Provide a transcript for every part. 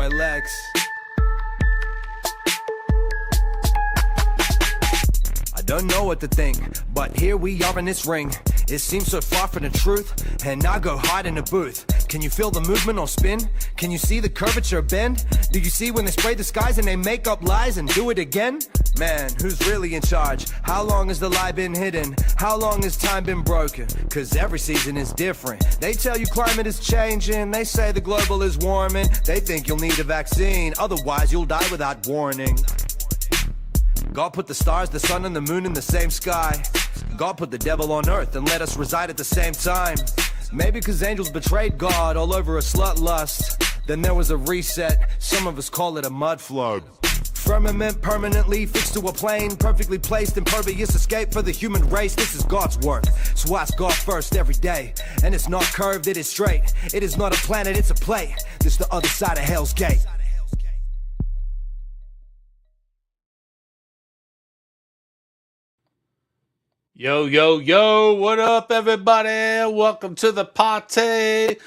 boy Lex. I don't know what to think, but here we are in this ring. It seems so far from the truth, and I go hide in the booth. Can you feel the movement or spin? Can you see the curvature bend? Do you see when they spray the skies and they make up lies and do it again? Man, who's really in charge? How long has the lie been hidden? How long has time been broken? Cause every season is different. They tell you climate is changing. They say the global is warming. They think you'll need a vaccine, otherwise you'll die without warning. God put the stars, the sun, and the moon in the same sky. God put the devil on earth and let us reside at the same time. Maybe cause angels betrayed God all over a slut lust. Then there was a reset, some of us call it a mud flood. Firmament permanently fixed to a plane, perfectly placed, impervious escape for the human race. This is God's work, so ask God first every day. And it's not curved, it is straight. It is not a planet, it's a plate. This the other side of Hell's Gate. Yo, yo, yo, what up, everybody? Welcome to the party.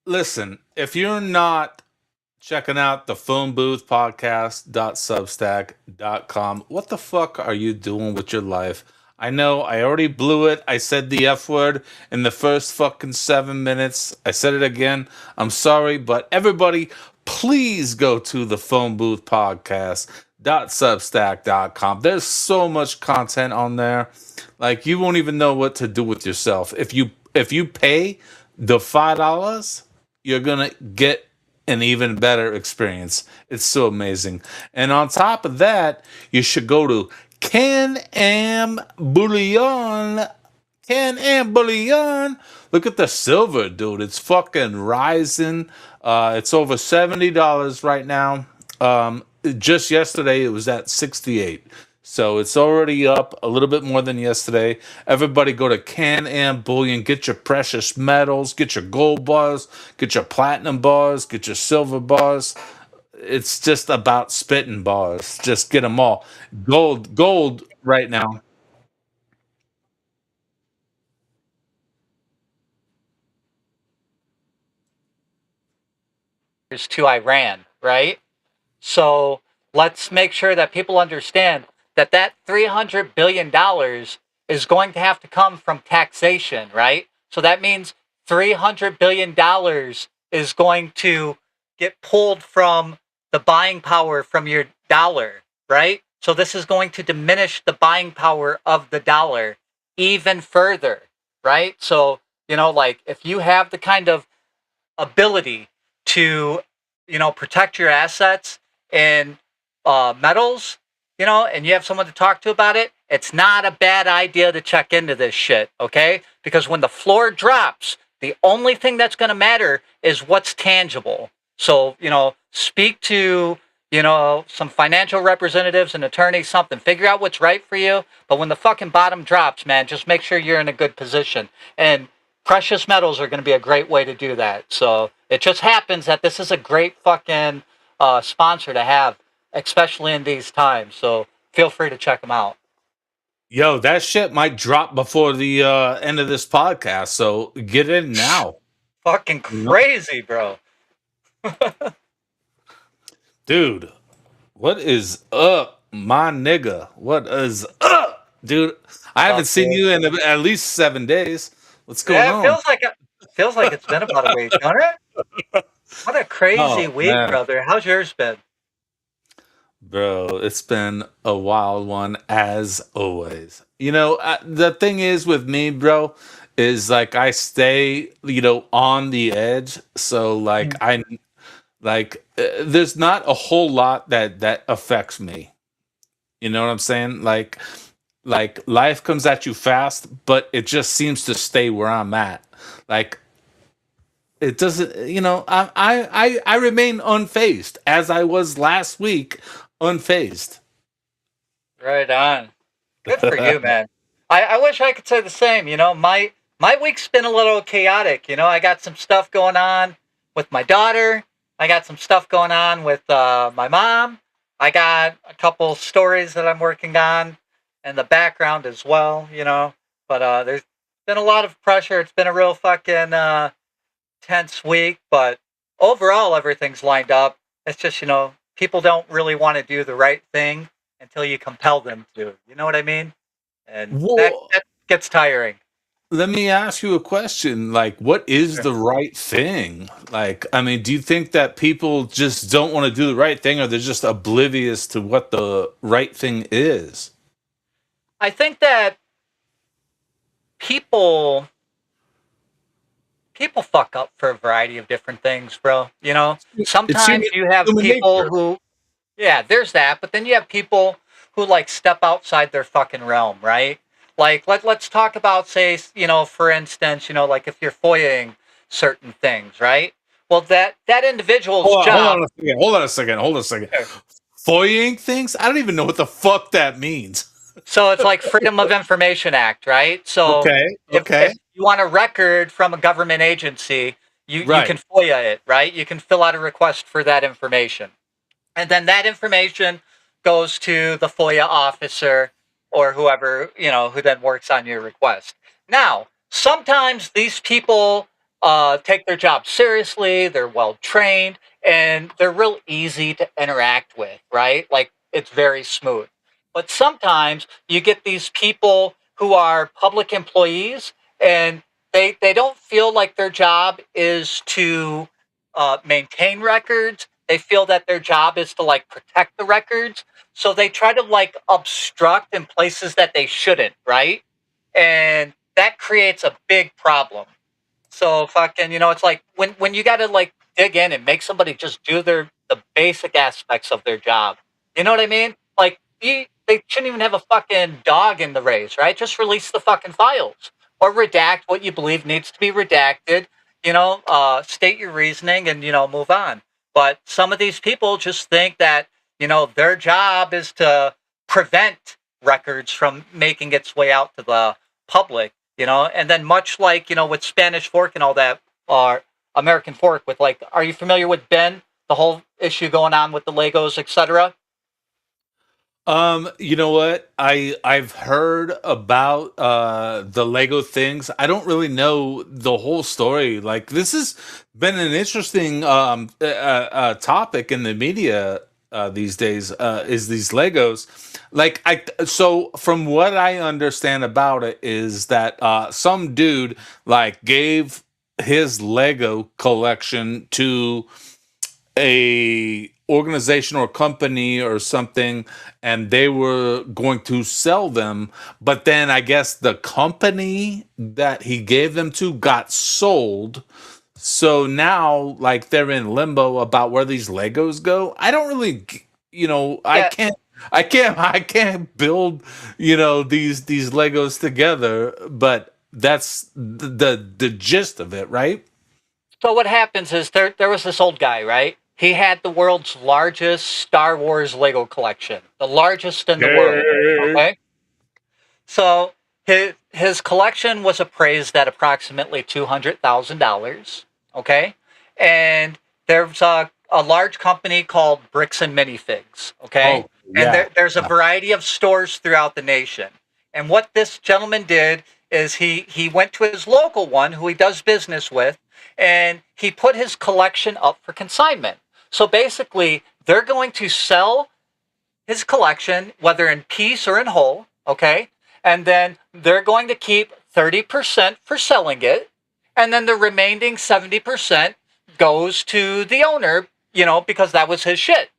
Listen, if you're not checking out the phone booth podcast.substack.com, what the fuck are you doing with your life? I know I already blew it. I said the F word in the first fucking 7 minutes. I said it again. I'm sorry, but everybody, please go to the phone booth podcast.substack.com. There's so much content on there. Like, you won't even know what to do with yourself. If you pay the $5, you're gonna get an even better experience. It's so amazing. And on top of that, you should go to Can-Am Bullion. Can-Am Bullion. Look at the silver, dude. It's fucking rising. It's over $70 right now. Just yesterday, it was at 68. So it's already up a little bit more than yesterday. Everybody go to Can-Am Bullion. Get your precious metals. Get your gold bars. Get your platinum bars. Get your silver bars. It's just about spitting bars. Just get them all. Gold right now. To Iran, right? So let's make sure that people understand that that $300 billion is going to have to come from taxation, right? So that means $300 billion is going to get pulled from the buying power from your dollar, right? So this is going to diminish the buying power of the dollar even further, right? So, like if you have the kind of ability to, protect your assets in metals, and you have someone to talk to about it, it's not a bad idea to check into this shit, okay? Because when the floor drops, the only thing that's going to matter is what's tangible. So, speak to, some financial representatives and attorneys, something. Figure out what's right for you. But when the fucking bottom drops, man, just make sure you're in a good position. And precious metals are going to be a great way to do that. So it just happens that this is a great fucking sponsor to have, especially in these times. So feel free to check them out. Yo, that shit might drop before the end of this podcast. So get in now. Fucking crazy, bro. Dude, what is up, my nigga? What is up, dude? I haven't seen you in at least 7 days. What's going on? Feels like it's been about a week, don't it? What a crazy week, man. Brother. How's yours been? Bro, it's been a wild one as always. The thing is with me, bro, is like I stay, on the edge. So there's not a whole lot that affects me. You know what I'm saying? Like life comes at you fast, but it just seems to stay where I'm at. Like it doesn't, I remain unfazed as I was last week, unfazed. Right on. Good for you, man. I wish I could say the same. My week's been a little chaotic. I got some stuff going on with my daughter. I got some stuff going on with my mom. I got a couple stories that I'm working on in the background as well, But there's been a lot of pressure. It's been a real fucking tense week, but overall everything's lined up. It's just, people don't really want to do the right thing until you compel them to. You know what I mean? And that, Well, that gets tiring. let me ask you a question. Like, what is Sure. the right thing? Like, I mean, do you think that people just don't want to do the right thing, or they're just oblivious to what the right thing is? I think that people people fuck up for a variety of different things, bro. It's human, Sometimes you have human people nature. who, yeah, there's that, but then you have people who like step outside their fucking realm, right? Like let's talk about, say, for instance, like if you're FOIAing certain things, right? Well, that individual's Hold job. on a second. Hold on a second. Hold on a second. Foying things? I don't even know what the fuck that means. So it's like Freedom of Information Act, right? So Okay. if Okay. you want a record from a government agency, you Right. can FOIA it, right? You can fill out a request for that information. And then that information goes to the FOIA officer or whoever, who then works on your request. Now, sometimes these people take their job seriously, they're well trained, and they're real easy to interact with, right? Like it's very smooth. But sometimes you get these people who are public employees and they don't feel like their job is to maintain records. They feel that their job is to like protect the records. So they try to like obstruct in places that they shouldn't, right? And that creates a big problem. So fucking, it's like when you got to like dig in and make somebody just do the basic aspects of their job. You know what I mean? Like they shouldn't even have a fucking dog in the race, right? Just release the fucking files or redact what you believe needs to be redacted. State your reasoning and move on. But some of these people just think that their job is to prevent records from making its way out to the public, and then much like with Spanish Fork and all that, or American Fork, with like, are you familiar with Ben, the whole issue going on with the Legos, etc.? You know what? I've heard about the Lego things. I don't really know the whole story. Like, this has been an interesting topic in the media these days, is these Legos. Like, so from what I understand about it is that some dude like gave his Lego collection to a organization or company or something, and they were going to sell them, but then I guess the company that he gave them to got sold. So now, like, they're in limbo about where these Legos go. I don't really I Yeah. can't I can't build these Legos together, but that's the gist of it, right? So what happens is there was this old guy, right? He had the world's largest Star Wars Lego collection, the largest in the world. Okay. Okay. So his collection was appraised at approximately $200,000. Okay, and there's a large company called Bricks and Minifigs. Okay, Oh, and yeah. there's a variety of stores throughout the nation. And what this gentleman did is he went to his local one, who he does business with, and he put his collection up for consignment. So basically, they're going to sell his collection, whether in piece or in whole, okay? And then they're going to keep 30% for selling it. And then the remaining 70% goes to the owner, because that was his shit.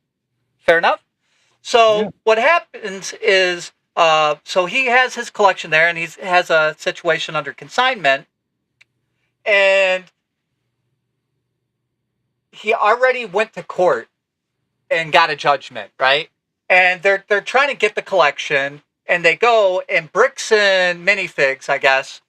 Fair enough? Yeah. So what happens is, so he has his collection there and he has a situation under consignment. And he already went to court and got a judgment, right? And they're trying to get the collection, and they go and Bricks and Minifigs, I guess,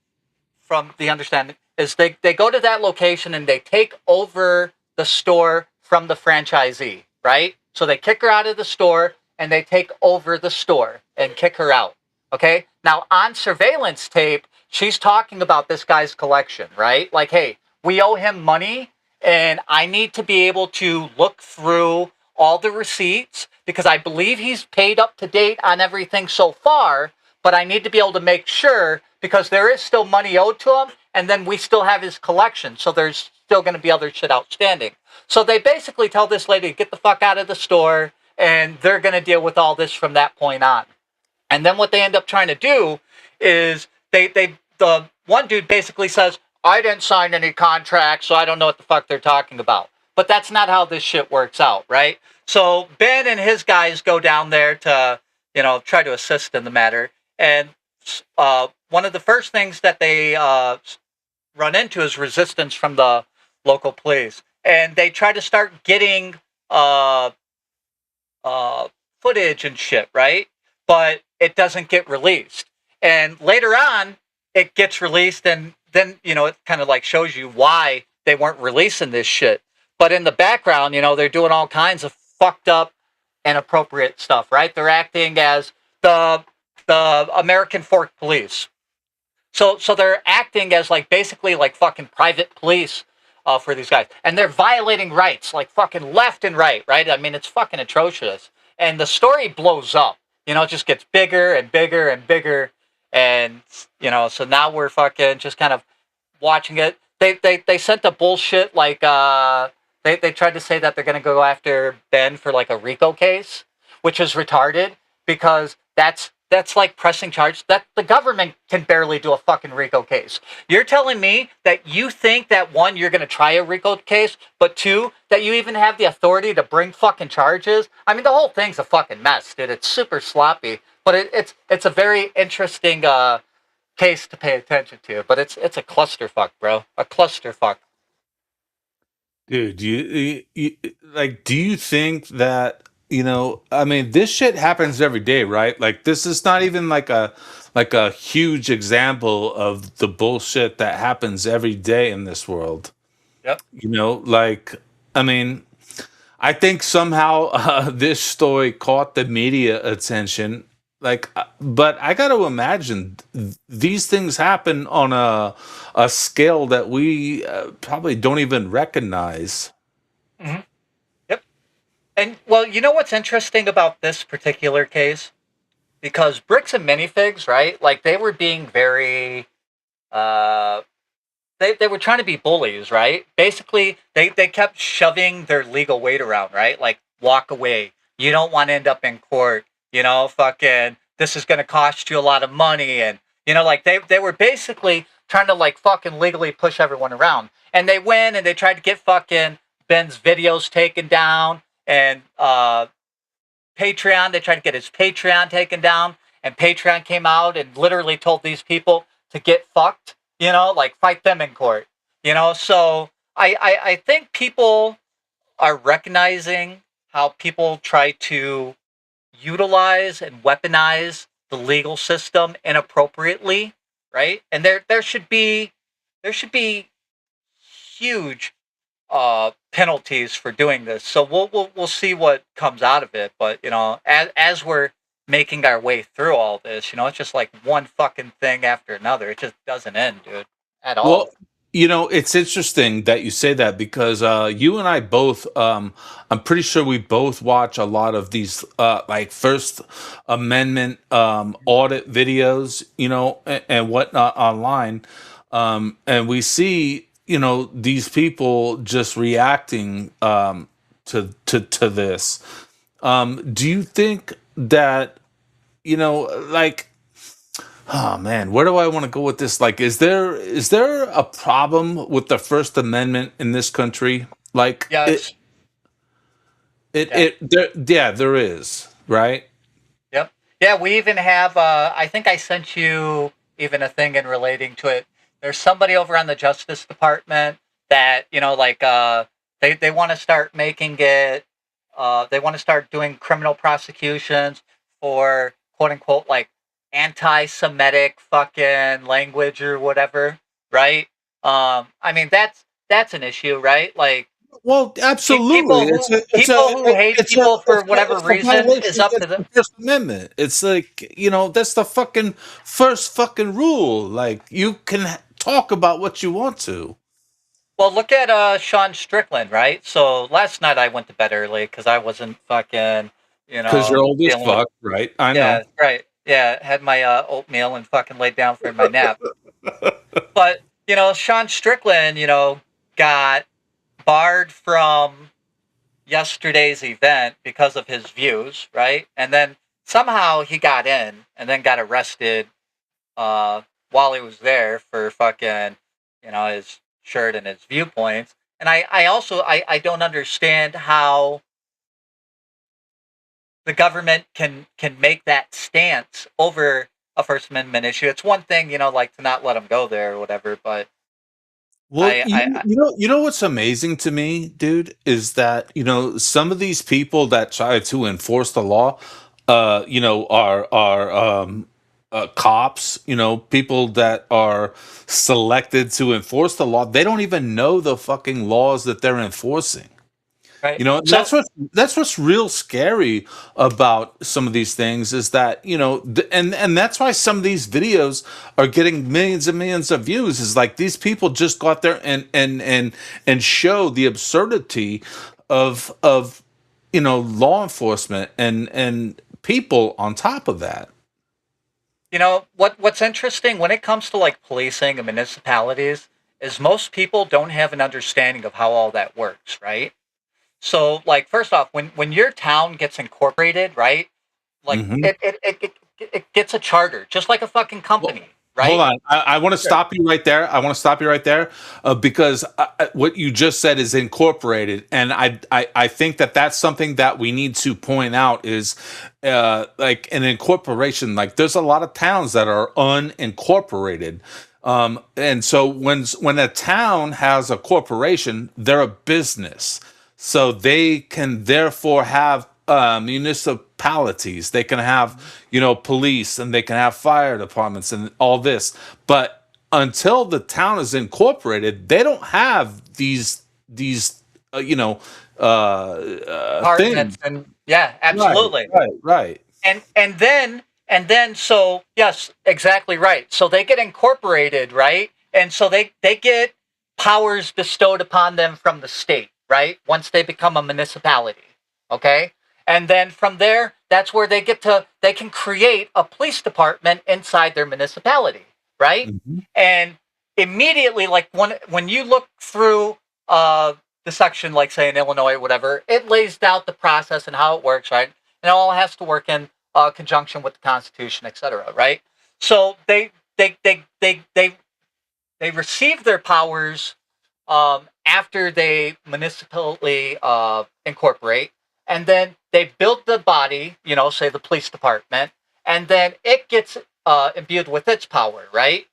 from the understanding is they go to that location and they take over the store from the franchisee, right? So they kick her out of the store and they take over the store and kick her out. Okay? Now on surveillance tape, she's talking about this guy's collection, right? Like, hey, we owe him money and I need to be able to look through all the receipts because I believe he's paid up to date on everything so far, but I need to be able to make sure because there is still money owed to him and then we still have his collection. So there's still going to be other shit outstanding. So they basically tell this lady to get the fuck out of the store, and they're going to deal with all this from that point on. And then what they end up trying to do is the one dude basically says, I didn't sign any contracts, so I don't know what the fuck they're talking about. But that's not how this shit works out, right? So Ben and his guys go down there to, try to assist in the matter. And one of the first things that they run into is resistance from the local police. And they try to start getting footage and shit, right? But it doesn't get released. And later on, it gets released, and then, it kind of like shows you why they weren't releasing this shit. But in the background, they're doing all kinds of fucked up, inappropriate stuff, right? They're acting as the American Fork Police. So they're acting as basically fucking private police for these guys. And they're violating rights, fucking left and right? I mean, it's fucking atrocious. And the story blows up. It just gets bigger and bigger and bigger. And, so now we're fucking just kind of watching it. They sent the bullshit, they tried to say that they're going to go after Ben for a RICO case, which is retarded because that's like pressing charges. That the government can barely do a fucking RICO case. You're telling me that you think that, one, you're going to try a RICO case, but two, that you even have the authority to bring fucking charges? I mean, the whole thing's a fucking mess, dude. It's super sloppy, but it's a very interesting case to pay attention to. But it's a clusterfuck, bro. A clusterfuck. Dude, do you think that, I mean, this shit happens every day, right? This is not even like a huge example of the bullshit that happens every day in this world. Yep. I mean, I think somehow this story caught the media attention. But I got to imagine these things happen on a scale that we probably don't even recognize. Mm-hmm. Yep. And, well, you know what's interesting about this particular case? Because Bricks and Minifigs, right? They were being very... They were trying to be bullies, right? Basically, they kept shoving their legal weight around, right? Walk away. You don't want to end up in court. Fucking, this is going to cost you a lot of money. And, they were basically trying to, fucking legally push everyone around. And they went and they tried to get fucking Ben's videos taken down. And Patreon, they tried to get his Patreon taken down. And Patreon came out and literally told these people to get fucked, fight them in court. So I think people are recognizing how people try to utilize and weaponize the legal system inappropriately, right? And there should be huge penalties for doing this. So we'll see what comes out of it. But as we're making our way through all this, it's just one fucking thing after another. It just doesn't end, dude, at all. Well, it's interesting that you say that because you and I both, I'm pretty sure we both watch a lot of these First Amendment audit videos, and whatnot online, and we see these people just reacting to this. Do you think that oh man, where do I want to go with this? Is there a problem with the First Amendment in this country? Yes. There is, right? Yep. Yeah, we even have, I think I sent you even a thing in relating to it. There's somebody over on the Justice Department that, they want to start making it, they want to start doing criminal prosecutions for quote unquote, anti-Semitic fucking language or whatever, right? I mean, that's an issue, right? Well, absolutely. People who hate people for whatever reason is up to them. First Amendment. It's that's the fucking first fucking rule. You can talk about what you want to. Well, look at Sean Strickland, right? So last night I went to bed early because I wasn't fucking, because you're old as fuck, right? I know. Yeah, right. Yeah, had my oatmeal and fucking laid down for my nap. But, Sean Strickland, got barred from yesterday's event because of his views, right? And then somehow he got in and then got arrested while he was there for fucking, his shirt and his viewpoints. And I also I don't understand how the government can make that stance over a First Amendment issue. It's one thing, like to not let him go there or whatever, but Well, you know what's amazing to me, dude, is that some of these people that try to enforce the law, are cops, people that are selected to enforce the law. They don't even know the fucking laws that they're enforcing. right. And So that's what's real scary about some of these things is that and that's why some of these videos are getting millions and millions of views. Is like these people just go out there and show the absurdity of law enforcement and people on top of that. what's interesting when it comes to like policing and municipalities is most people don't have an understanding of how all that works, right? So, like, first off, when your town gets incorporated, right? Like, Mhm. it gets a charter, just like a fucking company, Hold right? on. I want to Sure. stop you right there. I want to stop you right there because what you just said is incorporated. And I think that that's something that we need to point out is like an incorporation. Like there's a lot of towns that are unincorporated. And so when a town has a corporation, they're a business. So they can therefore have municipalities. They can have, police, and they can have fire departments and all this. But until the town is incorporated, they don't have these Departments things. and yeah, Right, absolutely. right, right. And then so yes, exactly right. So they get incorporated, right? And so they get powers bestowed upon them from the state, right? Once they become a municipality. Okay? And then from there, that's where they can create a police department inside their municipality, right? Mhm. And immediately, like when you look through the section, like say in Illinois, or whatever, it lays out the process and how it works, right? And it all has to work in conjunction with the Constitution, etc. Right? So they receive their powers after they municipally incorporate, and then they build the body, say the police department, and then it gets imbued with its power, right?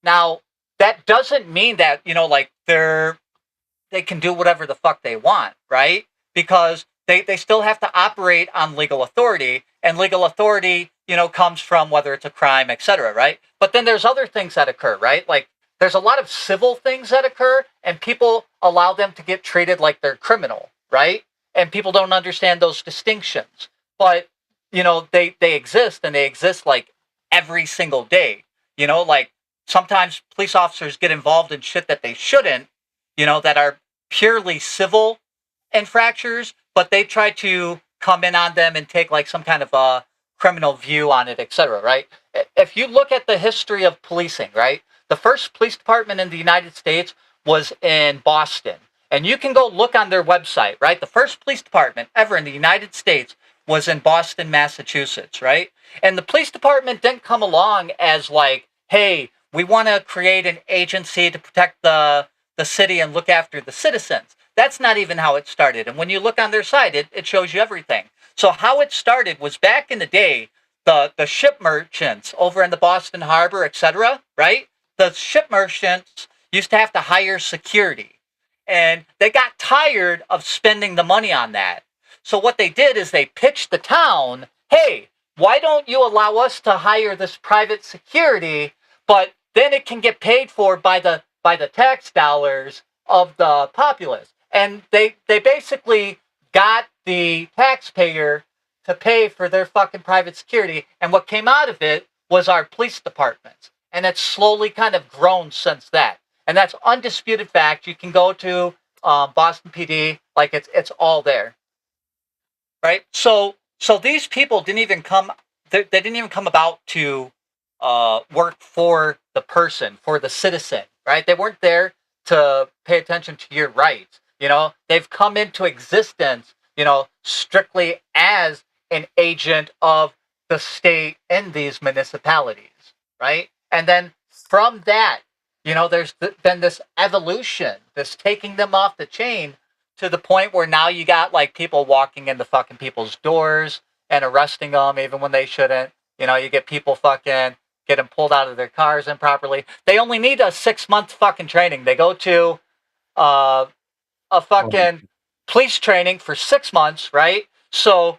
Now, that doesn't mean that, like they can do whatever the fuck they want, right? Because they still have to operate on legal authority, and legal authority, comes from whether it's a crime, etc., right? But then there's other things that occur, right? Like there's a lot of civil things that occur, and people allow them to get treated like they're criminal, right? And people don't understand those distinctions. But, they exist, and they exist like every single day. Like sometimes police officers get involved in shit that they shouldn't, that are purely civil infractions, but they try to come in on them and take like some kind of a criminal view on it, etc. Right? If you look at the history of policing, right, the first police department in the United States was in Boston, and you can go look on their website. Right, the first police department ever in the United States was in Boston, Massachusetts. Right, and the police department didn't come along as like, hey, we want to create an agency to protect the city and look after the citizens. That's not even how it started. And when you look on their site, it shows you everything. So how it started was back in the day, the ship merchants over in the Boston Harbor, etc., right? The ship merchants used to have to hire security. And they got tired of spending the money on that. So what they did is they pitched the town, hey, why don't you allow us to hire this private security, but then it can get paid for by the tax dollars of the populace. And they basically got the taxpayer to pay for their fucking private security. And what came out of it was our police departments. And it's slowly kind of grown since that. And that's undisputed fact. You can go to Boston PD, like it's all there, right? So these people didn't even come. They didn't even come about to work for the person, for the citizen, right? They weren't there to pay attention to your rights. You know, they've come into existence, you know, strictly as an agent of the state in these municipalities, right? And then from that, you know, there's been this evolution, this taking them off the chain to the point where now you got like people walking into fucking people's doors and arresting them even when they shouldn't. You know, you get people fucking getting pulled out of their cars improperly. They only need a 6-month fucking training. They go to a fucking police training for 6 months, right? So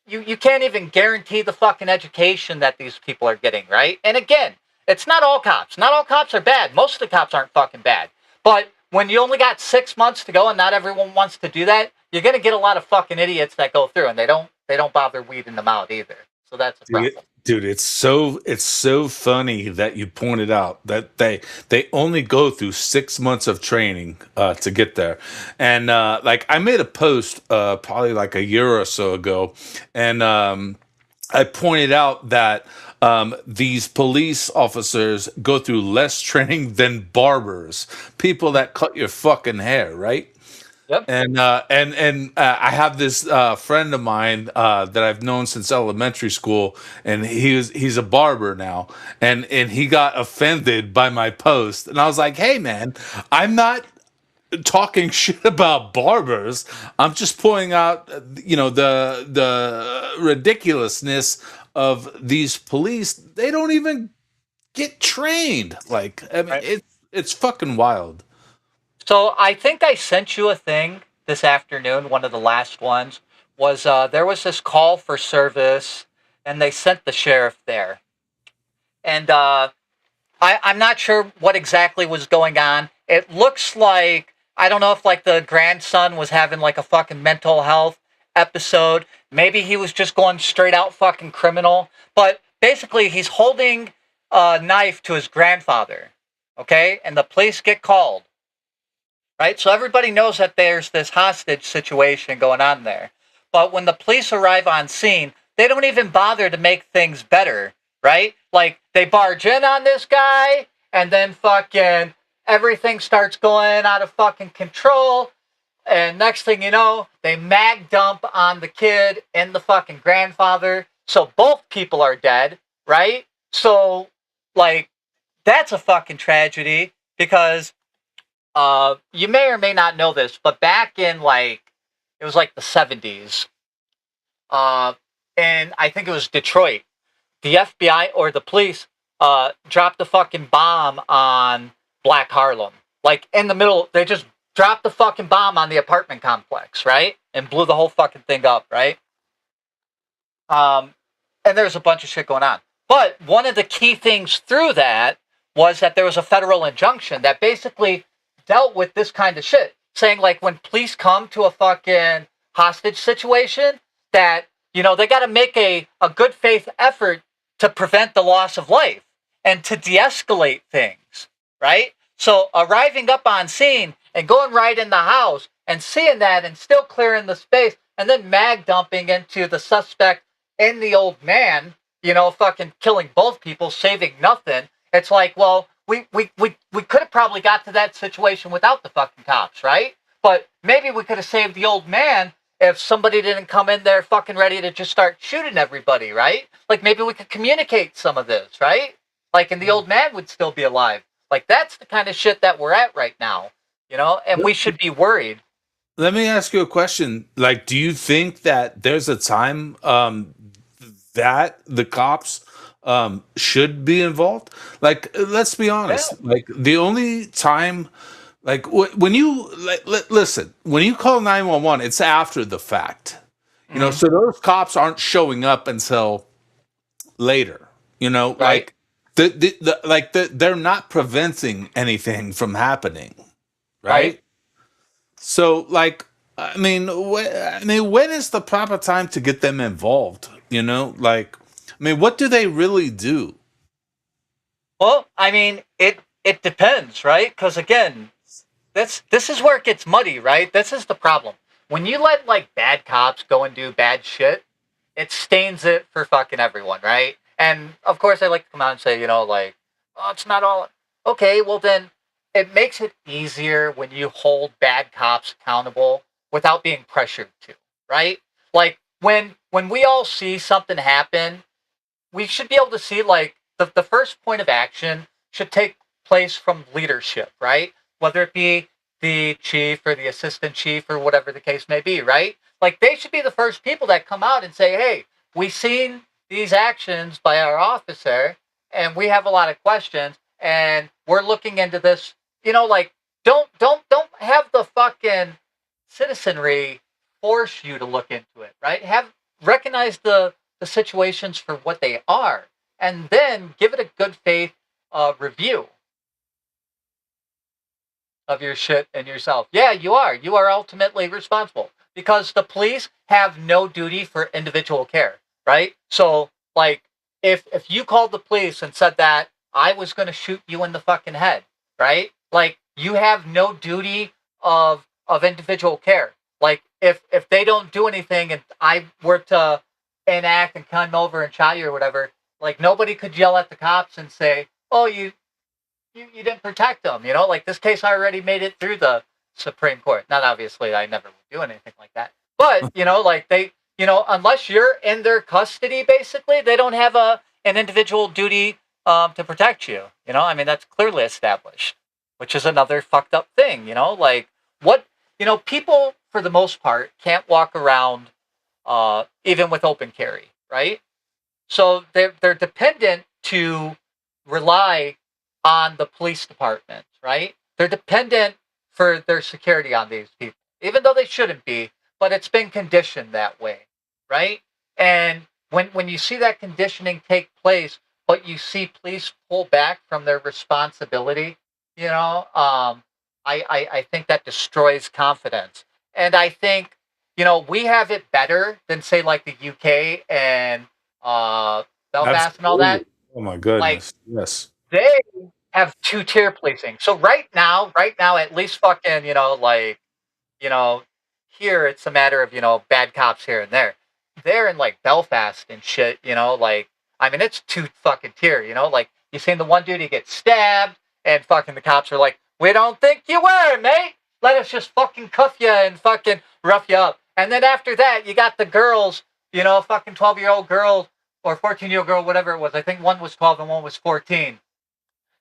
you can't even guarantee the fucking education that these people are getting, right? And again, it's not all cops. Not all cops are bad. Most of the cops aren't fucking bad. But when you only got 6 months to go and not everyone wants to do that, you're gonna get a lot of fucking idiots that go through and they don't bother weeding them out either. So that's a problem. Dude, it's so funny that you pointed out that they only go through 6 months of training to get there, and like I made a post probably like a year or so ago, and I pointed out that these police officers go through less training than barbers, people that cut your fucking hair, right? Yep. And I have this friend of mine that I've known since elementary school, and he's a barber now, and he got offended by my post, and I was like, hey man, I'm not talking shit about barbers. I'm just pointing out, you know, the ridiculousness of these police. They don't even get trained. Like, I mean, Right. it's fucking wild. So I think I sent you a thing this afternoon. One of the last ones was there was this call for service, and they sent the sheriff there. And I'm not sure what exactly was going on. It looks like I don't know if like the grandson was having like a fucking mental health episode. Maybe he was just going straight out fucking criminal. But basically, he's holding a knife to his grandfather. Okay, and the police get called. Right? So everybody knows that there's this hostage situation going on there. But when the police arrive on scene, they don't even bother to make things better, right? Like, they barge in on this guy, and then fucking everything starts going out of fucking control. And next thing you know, they mag dump on the kid and the fucking grandfather. So both people are dead, right? So, like, that's a fucking tragedy because you may or may not know this, but back in like it was like the 70s, and I think it was Detroit, the FBI or the police dropped a fucking bomb on Black Harlem. Like in the middle, they just dropped the fucking bomb on the apartment complex, right? And blew the whole fucking thing up, right? And there's a bunch of shit going on. But one of the key things through that was that there was a federal injunction that basically dealt with this kind of shit, saying like when police come to a fucking hostage situation, that you know they got to make a good faith effort to prevent the loss of life and to de-escalate things, right? So arriving up on scene and going right in the house and seeing that and still clearing the space and then mag dumping into the suspect and the old man, you know, fucking killing both people, saving nothing. It's like, well, we could have probably got to that situation without the fucking cops, right? But maybe we could have saved the old man if somebody didn't come in there fucking ready to just start shooting everybody, right? Like maybe we could communicate some of this, right? Like, and the old man would still be alive. Like that's the kind of shit that we're at right now, you know? And we should be worried. Let me ask you a question. Like, do you think that there's a time that the cops should be involved? Like, let's be honest. Yeah. Like, the only time, like, when you listen, when you call 911, it's after the fact. You know, so those cops aren't showing up until later. You know, Right. like they're not preventing anything from happening, right? So, like, I mean, when is the proper time to get them involved? You know, like, I mean, what do they really do? Well, I mean, it depends, right? Because again, this is where it gets muddy, right? This is the problem. When you let like bad cops go and do bad shit, it stains it for fucking everyone, right? And of course, I like to come out and say, you know, like, oh, it's not all okay. Well, then it makes it easier when you hold bad cops accountable without being pressured to, right? Like when we all see something happen, we should be able to see like the first point of action should take place from leadership, right? Whether it be the chief or the assistant chief or whatever the case may be, right? Like they should be the first people that come out and say, "Hey, we seen these actions by our officer and we have a lot of questions and we're looking into this." Like don't have the fucking citizenry force you to look into it, right? Have recognize the situations for what they are, and then give it a good faith review of your shit and yourself. Yeah, you are. You are ultimately responsible because the police have no duty for individual care, right? So, like, if you called the police and said that I was going to shoot you in the fucking head, right? Like, you have no duty of individual care. Like, if they don't do anything and I were to enact and come over and shot you or whatever, like nobody could yell at the cops and say, "Oh, you didn't protect them." Like this case already made it through the Supreme Court. Not obviously, I never would do anything like that. But like they, unless you're in their custody, basically, they don't have an individual duty to protect you. I mean that's clearly established, which is another fucked up thing. Like what people for the most part can't walk around even with open carry, right? So they're dependent to rely on the police department, right? They're dependent for their security on these people, even though they shouldn't be, but it's been conditioned that way, right? And when you see that conditioning take place, but you see police pull back from their responsibility, I think that destroys confidence. And I think, we have it better than say like the UK and Belfast and all that. Absolutely. Oh my Like goodness. Yes. they have two-tier policing. So right now, at least fucking, you know, here it's a matter of, bad cops here and there. They're in like Belfast and shit, like I mean it's two fucking tier, like you seen the one dude he gets stabbed and fucking the cops are like, "We don't think you were, mate. Let us just fucking cuff you and fucking rough you up." And then after that, you got the girls, fucking 12-year-old girl or 14-year-old girl, whatever it was. I think one was 12 and one was 14.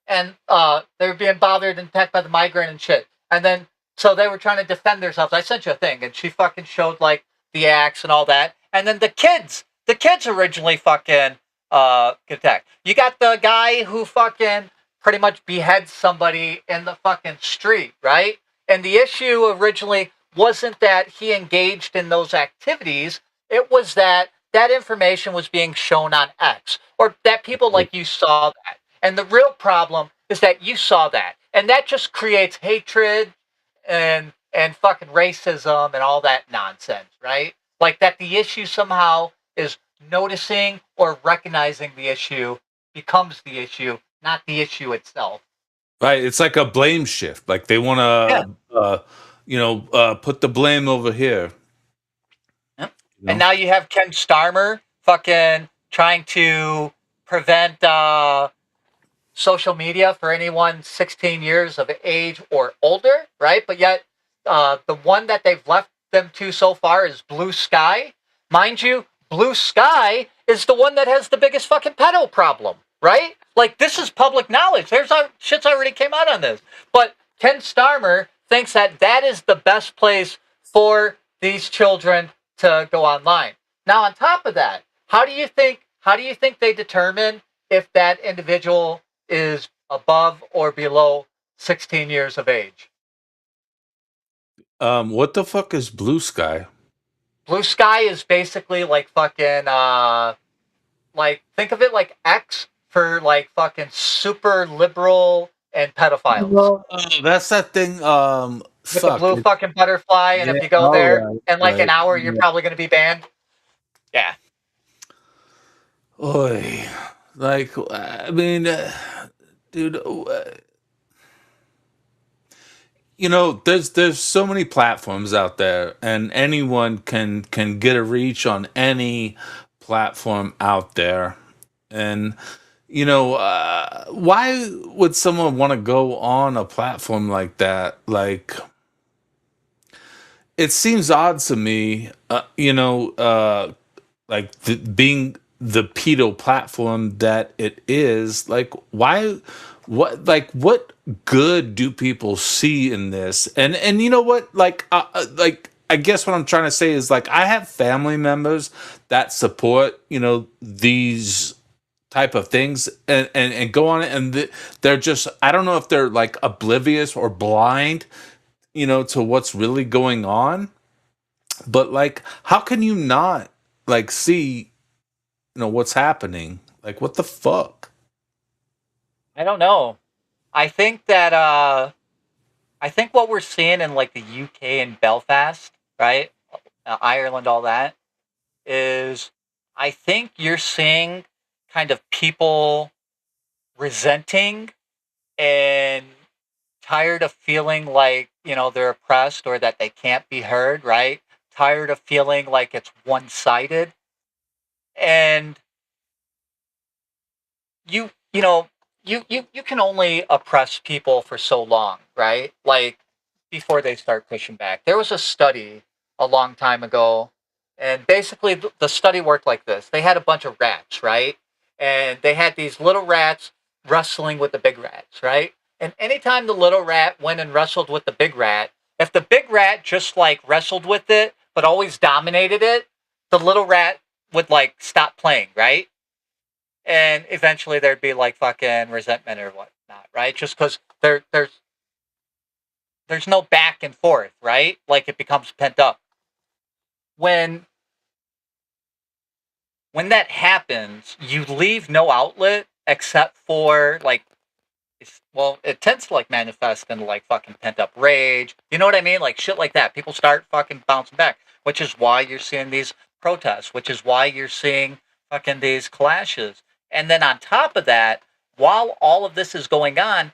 And they were being bothered and attacked by the migrant and shit. And then, so they were trying to defend themselves. I sent you a thing, and she fucking showed, like, the axe and all that. And then the kids originally fucking get attacked. You got the guy who fucking pretty much beheads somebody in the fucking street, right? And the issue originally wasn't that he engaged in those activities. It was that information was being shown on X, or that people like you saw that. And the real problem is that you saw that. And that just creates hatred and fucking racism and all that nonsense, right? Like that the issue somehow is noticing or recognizing the issue becomes the issue, not the issue itself. Right. It's like a blame shift. Like they want Yeah. to, put the blame over here. Yep. You And know? now you have Ken Starmer fucking trying to prevent social media for anyone 16 years of age or older, right? But yet, the one that they've left them to so far is Blue Sky. Mind you, Blue Sky is the one that has the biggest fucking pedo problem, right? Like, this is public knowledge. Shit's already came out on this. But Ken Starmer thinks that is the best place for these children to go online. Now, on top of that, how do you think they determine if that individual is above or below 16 years of age? What the fuck is Blue Sky? Blue Sky is basically like fucking like think of it like X for like fucking super liberal and pedophiles. Oh, that's that thing. With the Fuck. blue fucking butterfly, and if Yeah, you go all there right, in like an right, hour, you're yeah. probably gonna be banned. Yeah. Oy. Like, I mean, dude, there's so many platforms out there, and anyone can get a reach on any platform out there, and why would someone want to go on a platform like that? Like, it seems odd to me, like being the pedo platform that it is. Like, why? What good do people see in this? And you know what? Like, I guess what I'm trying to say is, like, I have family members that support, these type of things, and go on it, and they're just, I don't know if they're like oblivious or blind, to what's really going on. But like, how can you not like see, what's happening? Like, what the fuck? I don't know. I think that I think what we're seeing in like the UK and Belfast, right? Ireland, all that is, I think you're seeing kind of people resenting and tired of feeling like, they're oppressed or that they can't be heard, right? Tired of feeling like it's one-sided. And you know, you can only oppress people for so long, right? Like, before they start pushing back. There was a study a long time ago, and basically the study worked like this. They had a bunch of rats, right? And they had these little rats wrestling with the big rats, right? And anytime the little rat went and wrestled with the big rat, if the big rat just like wrestled with it but always dominated it, the little rat would like stop playing, right? And eventually there'd be like fucking resentment or whatnot, right? Just because there's no back and forth, right? Like, it becomes pent up. When when that happens, you leave no outlet except for like, well, it tends to like manifest into like fucking pent up rage. You know what I mean? Like shit like that. People start fucking bouncing back, which is why you're seeing these protests, which is why you're seeing fucking these clashes. And then on top of that, while all of this is going on,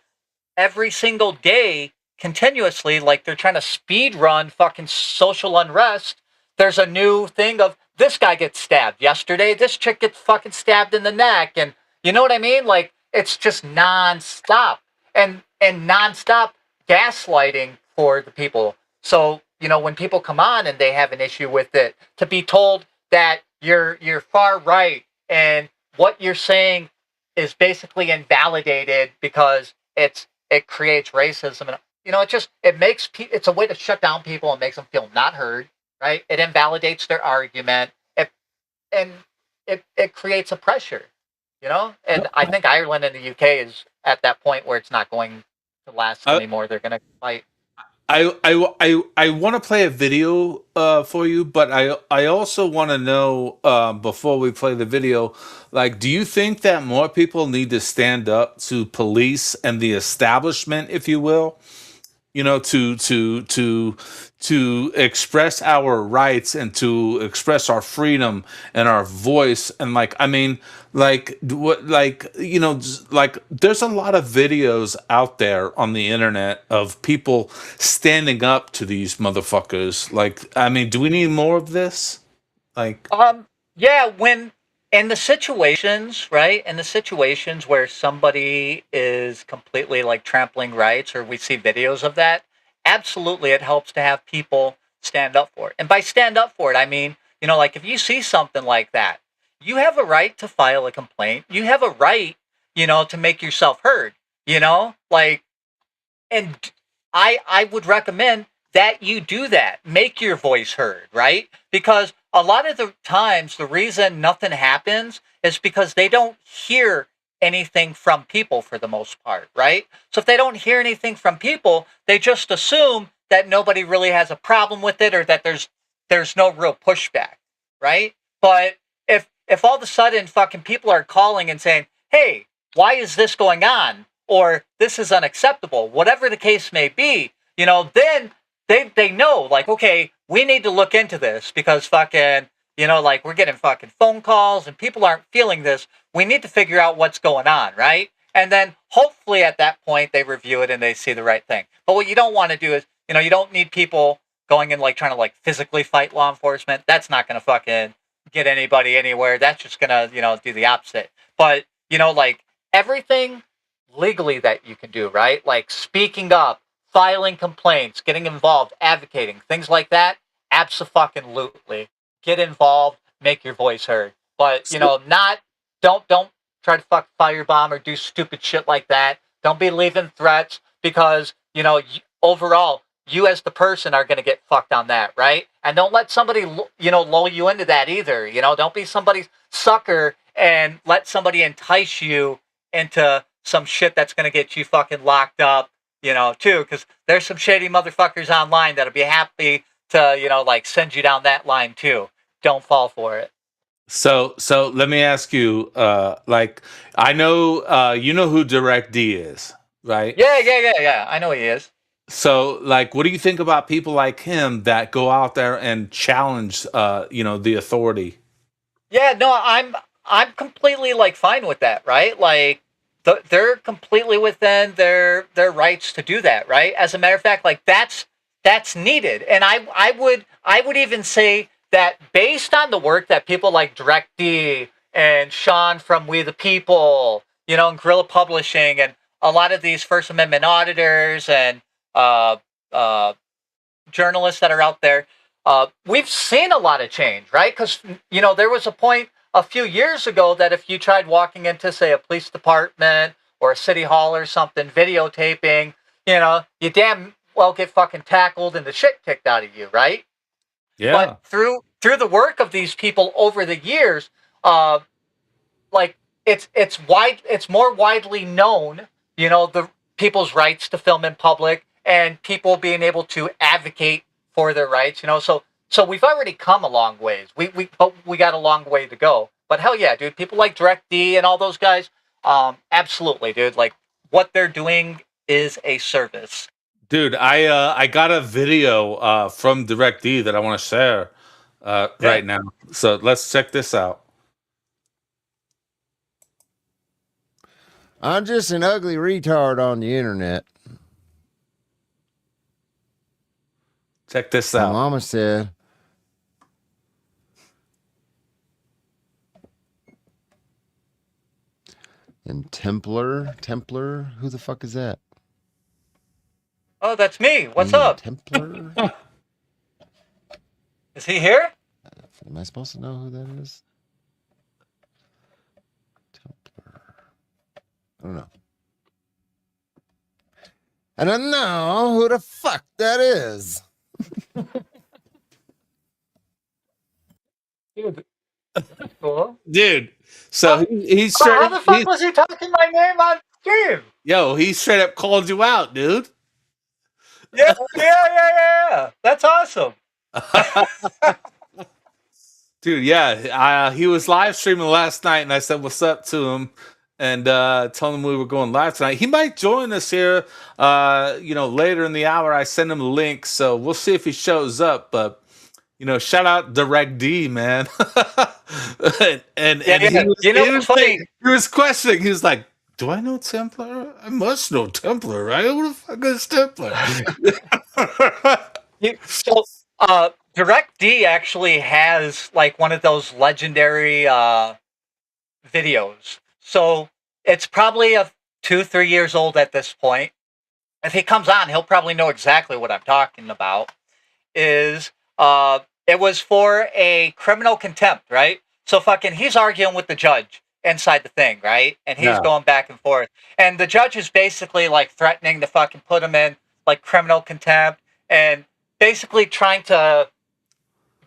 every single day, continuously, like they're trying to speed run fucking social unrest. There's a new thing of this guy gets stabbed yesterday, this chick gets fucking stabbed in the neck, and you know what I mean? Like, it's just nonstop, and nonstop gaslighting for the people. So, when people come on and they have an issue with it, to be told that you're far right and what you're saying is basically invalidated because it creates racism, and it makes it's a way to shut down people and makes them feel not heard, right? It invalidates their argument. It and it it creates a pressure, and I think Ireland and the UK is at that point where it's not going to last I anymore. They're going to fight. I want to play a video for you, but I also want to know, before we play the video, like, do you think that more people need to stand up to police and the establishment, if you will? To express our rights and to express our freedom and our voice. And like, I mean, like, what, like, like, there's a lot of videos out there on the internet of people standing up to these motherfuckers. Like, I mean, do we need more of this? Like, Yeah, when in the situations, right? In the situations where somebody is completely like trampling rights, or we see videos of that, absolutely it helps to have people stand up for it. And by stand up for it, I mean, like, if you see something like that, you have a right to file a complaint. You have a right, to make yourself heard, like, and I would recommend that you do that. Make your voice heard, right? Because a lot of the times the reason nothing happens is because they don't hear anything from people for the most part, right? So if they don't hear anything from people, they just assume that nobody really has a problem with it, or that there's no real pushback, right? But if all of a sudden fucking people are calling and saying, "Hey, why is this going on?" or "This is unacceptable," whatever the case may be, then they know, like, okay, we need to look into this because fucking, like, we're getting fucking phone calls and people aren't feeling this. We need to figure out what's going on, right? And then hopefully at that point they review it and they see the right thing. But what you don't want to do is, you don't need people going and like trying to like physically fight law enforcement. That's not going to fucking get anybody anywhere. That's just going to, do the opposite. But like everything legally that you can do, right? Like speaking up, filing complaints, getting involved, advocating, things like that. Abso-fucking-lutely. Get involved, make your voice heard. But, not, don't try to fuck firebomb or do stupid shit like that. Don't be leaving threats because, overall, you as the person are going to get fucked on that, right? And don't let somebody, lull you into that either. Don't be somebody's sucker and let somebody entice you into some shit that's going to get you fucking locked up, too. Because there's some shady motherfuckers online that'll be happy to, send you down that line too. Don't fall for it. So let me ask you, I know, you know who Direct D is, right? Yeah. I know he is. So, what do you think about people like him that go out there and challenge, the authority? Yeah, no, I'm completely fine with that, right? They're completely within their rights to do that, right? As a matter of fact, that's needed, and I would even say that based on the work that people like Direct D and Sean from We the People, and Guerrilla Publishing, and a lot of these First Amendment auditors and uh, uh, journalists that are out there, we've seen a lot of change, right? Because, there was a point a few years ago that if you tried walking into, say, a police department or a city hall or something, videotaping, you damn well get fucking tackled and the shit kicked out of you, right? Yeah. But through the work of these people over the years, it's more widely known, the people's rights to film in public and people being able to advocate for their rights, so we've already come a long ways. But we got a long way to go. But hell yeah, dude, people like Direct D and all those guys, absolutely, dude. What they're doing is a service. Dude, I got a video from Direct D that I want to share right now. So let's check this out. I'm just an ugly retard on the internet. Check this My out. mama said. And Templar, who the fuck is that? Oh, that's me. What's up? Templar? Is he here? Am I supposed to know who that is? Templar. I don't know. I don't know who the fuck that is. Dude. Cool. Dude, so he's straight How up, the fuck was he talking my name on stream? yo, he straight up called you out, dude. Yeah. That's awesome. Dude, yeah, he was live streaming last night, and I said what's up to him, and told him we were going live tonight. He might join us here, later in the hour. I send him a link, so we'll see if he shows up. But shout out Direct D, man. and funny. He was questioning. He was like, "Do I know Templar? I must know Templar, right? Who the fuck is Templar?" Direct D actually has one of those legendary videos. So it's probably 2-3 years old at this point. If he comes on, he'll probably know exactly what I'm talking about. It was for a criminal contempt, right? So he's arguing with the judge inside the thing, right? And he's going back and forth. And the judge is basically threatening to fucking put him in criminal contempt and basically trying to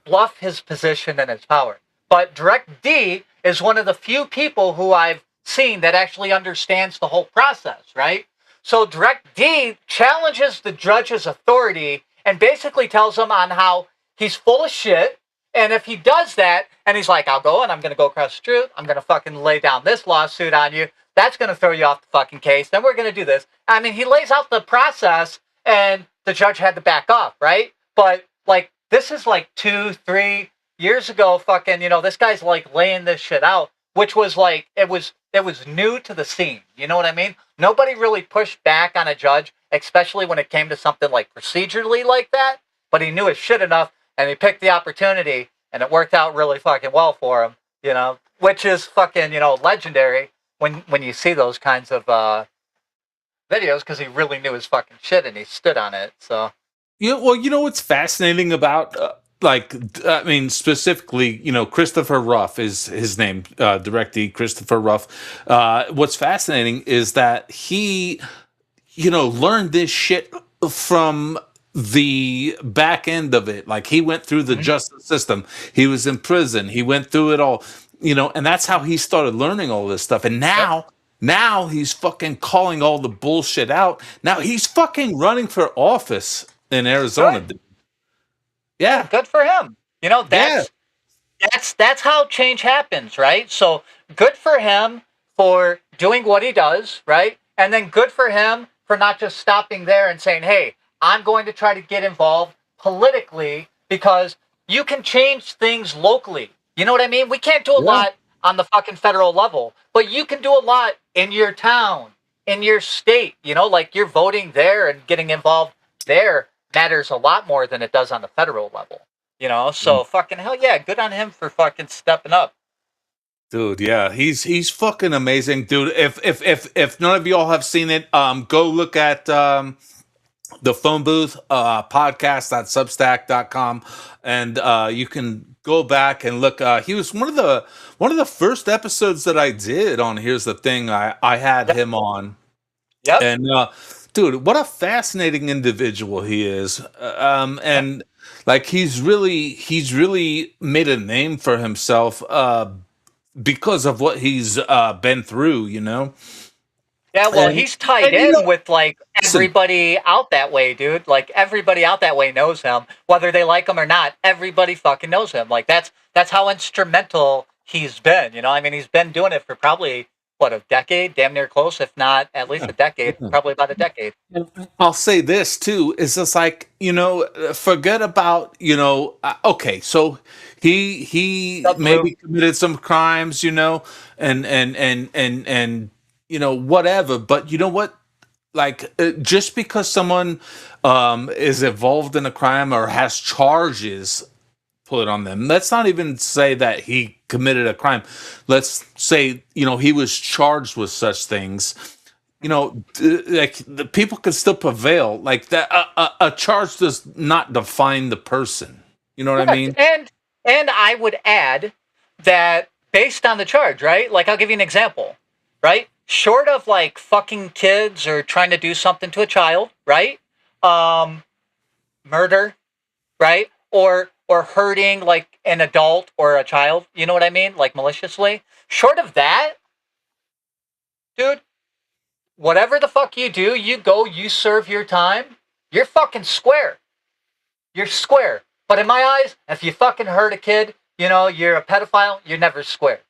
bluff his position and his power. But Direct D is one of the few people who I've seen that actually understands the whole process, right? So Direct D challenges the judge's authority and basically tells him on how he's full of shit. And if he does that, and he's like, I'll go and I'm going to go across the street, I'm going to fucking lay down this lawsuit on you, that's going to throw you off the fucking case, then we're going to do this. I mean, he lays out the process and the judge had to back off, right? But this is 2-3 years ago, this guy's laying this shit out, which was it was new to the scene. You know what I mean? Nobody really pushed back on a judge, especially when it came to something procedurally like that. But he knew his shit enough, and he picked the opportunity, and it worked out really fucking well for him. Which is fucking legendary. when you see those kinds of videos, because he really knew his fucking shit and he stood on it. So Well, you know what's fascinating about I mean, specifically, Christopher Ruff is his name, directee Christopher Ruff. What's fascinating is that he, learned this shit from the back end of it. Like he went through the justice system. He was in prison. He went through it all, and that's how he started learning all this stuff. And now he's fucking calling all the bullshit out. Now he's fucking running for office in Arizona. good. Dude. Yeah. Good for him. Yeah. That's how change happens, right? So good for him for doing what he does, right? And then good for him for not just stopping there and saying, "Hey, I'm going to try to get involved politically because you can change things locally." You know what I mean? We can't do a lot on the fucking federal level, but you can do a lot in your town, in your state. Like you're voting there and getting involved there matters a lot more than it does on the federal level. So fucking hell yeah, good on him for fucking stepping up. Dude, yeah, he's fucking amazing, dude. If none of y'all have seen it, go look at the Phone Booth podcast.substack.com, and you can go back and look. He was one of the first episodes that I did on Here's the Thing. I had him on. Yep. And dude, what a fascinating individual he is. And like he's really made a name for himself because of what he's been through, Yeah, well, And- he's tied and, in with like everybody out that way, dude. Like everybody out that way knows him, whether they like him or not. Everybody fucking knows him. Like that's how instrumental he's been. I mean, he's been doing it for probably what, a decade, damn near close, if not at least a decade, probably about a decade. I'll say this too, is just like, forget about, okay, so he Up maybe blue. committed some crimes, and whatever, but you know what? Like just because someone is involved in a crime or has charges put on them, let's not even say that he committed a crime. Let's say, he was charged with such things. Like the people can still prevail. Like that, a charge does not define the person. You know what I mean? And I would add that based on the charge, right? Like I'll give you an example, right? Short of like fucking kids or trying to do something to a child, right? Murder, right? Or hurting like an adult or a child, you know what I mean? Like maliciously. Short of that, dude, whatever the fuck you do, you go, you serve your time, you're fucking square. You're square. But in my eyes, if you fucking hurt a kid, you're a pedophile, you're never square.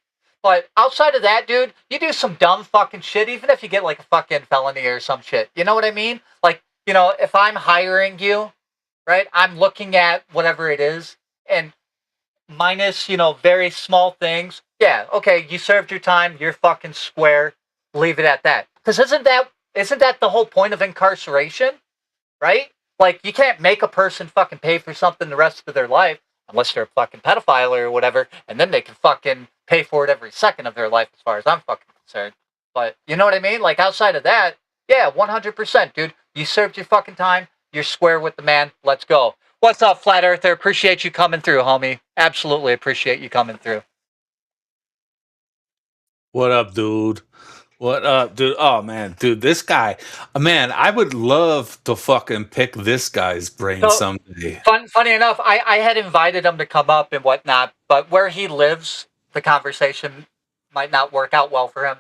But outside of that, dude, you do some dumb fucking shit, even if you get like a fucking felony or some shit. You know what I mean? Like, if I'm hiring you, right, I'm looking at whatever it is and minus, very small things. Yeah, okay, you served your time, you're fucking square. Leave it at that. Because isn't that the whole point of incarceration? Right? Like, you can't make a person fucking pay for something the rest of their life unless they're a fucking pedophile or whatever, and then they can fucking pay for it every second of their life as far as I'm fucking concerned. But, you know what I mean? Like, outside of that, yeah, 100%, dude. You served your fucking time. You're square with the man. Let's go. What's up, Flat Earther? Appreciate you coming through, homie. Absolutely appreciate you coming through. What up, dude? What up, dude? Oh man, dude, this guy, man, I would love to fucking pick this guy's brain So, someday. Funny enough, I had invited him to come up and whatnot, but where he lives, the conversation might not work out well for him,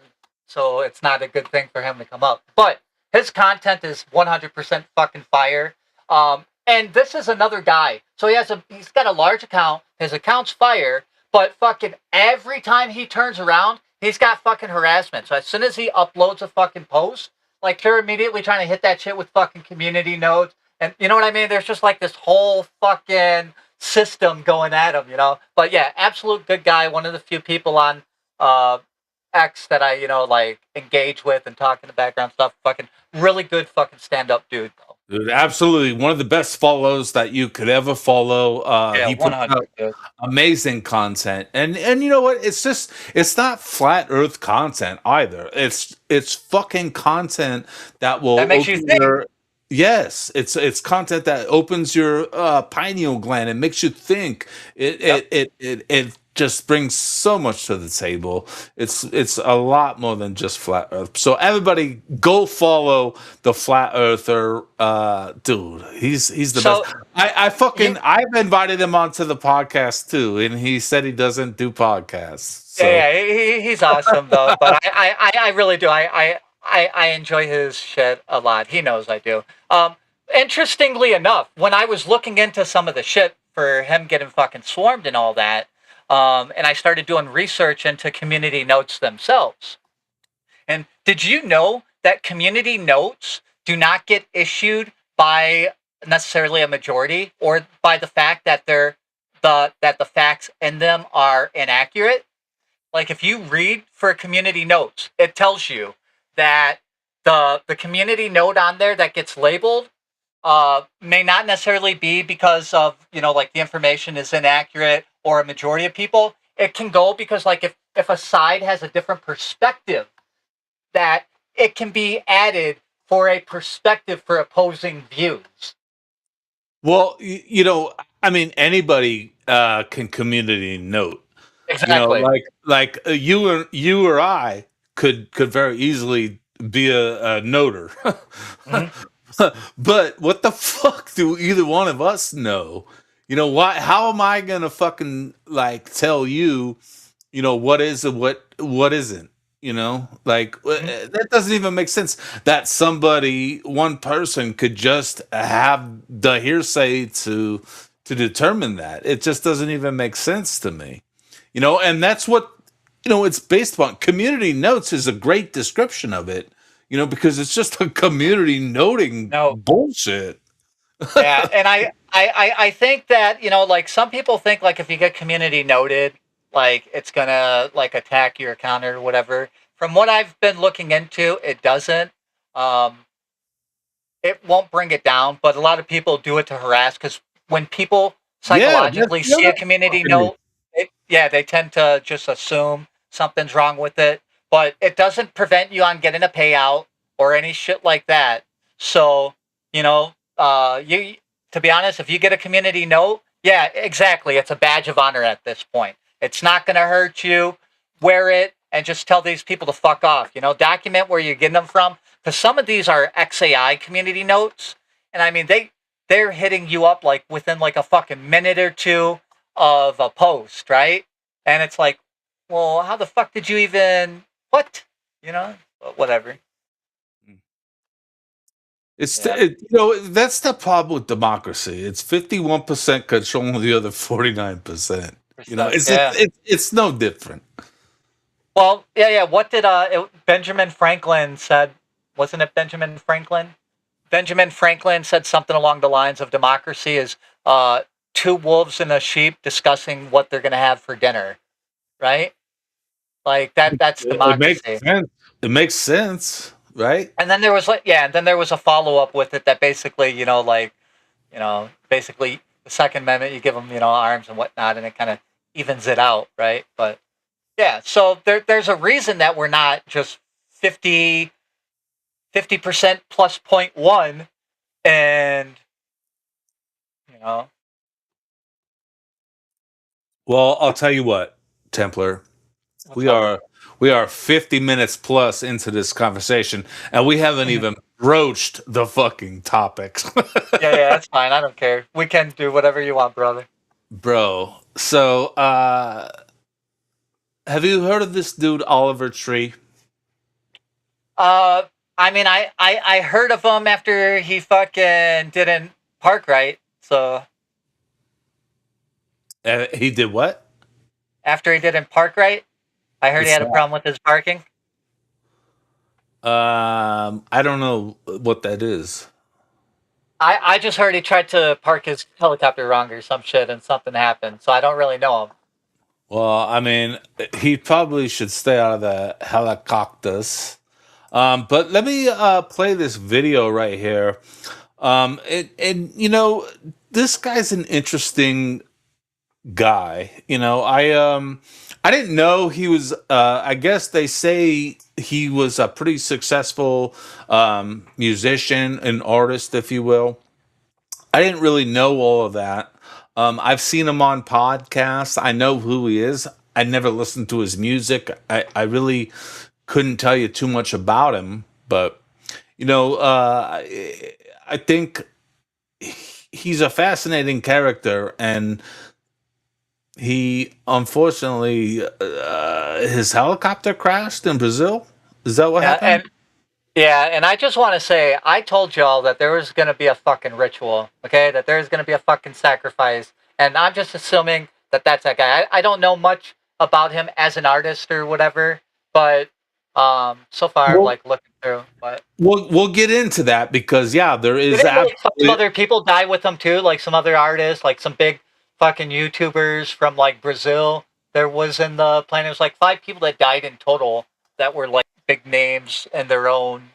so it's not a good thing for him to come up. But his content is 100% fucking fire. And this is another guy. So he's got a large account. His account's fire, but fucking every time he turns around, he's got fucking harassment. So as soon as he uploads a fucking post, like they're immediately trying to hit that shit with fucking community notes. And you know what I mean? There's just like this whole fucking system going at him, But yeah, absolute good guy. One of the few people on X that I, like engage with and talk in the background stuff. Fucking really good fucking stand-up dude, though. Dude, absolutely one of the best follows that you could ever follow. Yeah, He puts out 100. Dude. amazing content, and you know what? It's not flat Earth content either. It's fucking content that That will makes you open think. your it's content that opens your pineal gland and makes you think. It Yep. it it it, it just brings so much to the table. It's a lot more than just flat Earth. So everybody, go follow the flat earther. Dude, he's the best. So I you, fucking I've invited him onto the podcast too, and he said he doesn't do podcasts. So yeah, he's awesome though. But I really do. I enjoy his shit a lot. He knows I do. Interestingly enough, when I was looking into some of the shit for him getting fucking swarmed and all that, and I started doing research into community notes themselves. And did you know that community notes do not get issued by necessarily a majority, or by the fact that the facts in them are inaccurate? Like if you read for community notes, it tells you that the community note on there that gets labeled may not necessarily be because of, like, the information is inaccurate or a majority of people. It can go because, like, if a side has a different perspective, that it can be added for a perspective for opposing views. well, I mean, anybody can community note. Exactly. You or I could very easily be a noter. Mhm. But what the fuck do either one of us know? Why? How am I gonna fucking like tell you? What is and what isn't? Mhm. That doesn't even make sense. That one person, could just have the hearsay to determine that. It just doesn't even make sense to me. And that's what it's based upon. Community notes is a great description of it. Because it's just a community noting No. bullshit. Yeah, and I think that, like, some people think, like, if you get community noted, like, it's gonna, like, attack your account or whatever. From what I've been looking into, it doesn't. Um, it won't bring it down, but a lot of people do it to harass, because when people Yeah, that's psychologically the see other a community fucking reason. note, yeah, they tend to just assume something's wrong with it. But it doesn't prevent you on getting a payout or any shit like that. So, you to be honest, if you get a community note, yeah, exactly, it's a badge of honor at this point. It's not going to hurt you. Wear it and just tell these people to fuck off. Document where you're getting them from, because some of these are XAI community notes, and I mean they're hitting you up like within like a fucking minute or two of a post, right? And it's like, well, how the fuck did you even what? But whatever. Yeah. That's the problem with democracy. It's 51% controlling the other 49%. Percent. It's Yeah. it's no different. Well, yeah, yeah. What did Benjamin Franklin said? Wasn't it Benjamin Franklin? Benjamin Franklin said something along the lines of democracy is two wolves and a sheep discussing what they're going to have for dinner, right? Like that's It makes democracy. sense. It makes sense, right? And then there was and then there was a follow up with it that basically, basically the Second Amendment, you give them, arms and whatnot, and it kind of evens it out, right? But yeah, so there's a reason that we're not just 50% plus 0.1, and you know, Well, I'll tell you what, Templar. what's We up? are we are 50 minutes plus into this conversation, and we haven't even broached the fucking topics. Yeah, yeah, that's fine. I don't care. We can do whatever you want, brother. Bro. So, have you heard of this dude Oliver Tree? Uh, I mean, I heard of him after he fucking didn't park right. So He did what? after he didn't park right, I heard he What's had a that? problem with his parking. I don't know what that is. I just heard he tried to park his helicopter wrong or some shit, and something happened. So I don't really know him. Well, I mean, he probably should stay out of the helicopters. But let me play this video right here. And you know, this guy's an interesting guy. You know, I didn't know he was. I guess they say he was a pretty successful musician and artist, if you will. I didn't really know all of that. I've seen him on podcasts. I know who he is. I never listened to his music. I really couldn't tell you too much about him, but you know, I think he's a fascinating character, and he unfortunately his helicopter crashed in Brazil. Is that what Yeah, happened? and I just want to say, I told y'all that there was going to be a fucking ritual, okay? That there's going to be a fucking sacrifice. And I'm just assuming that that's that guy. I don't know much about him as an artist or whatever, but so far, Well, like looking through, but we'll get into that because yeah, there is didn't like some absolutely. other people die with him too, like some other artists, like some big fucking YouTubers from like Brazil. There was in the plane. It was like 5 people that died in total that were like big names in their own,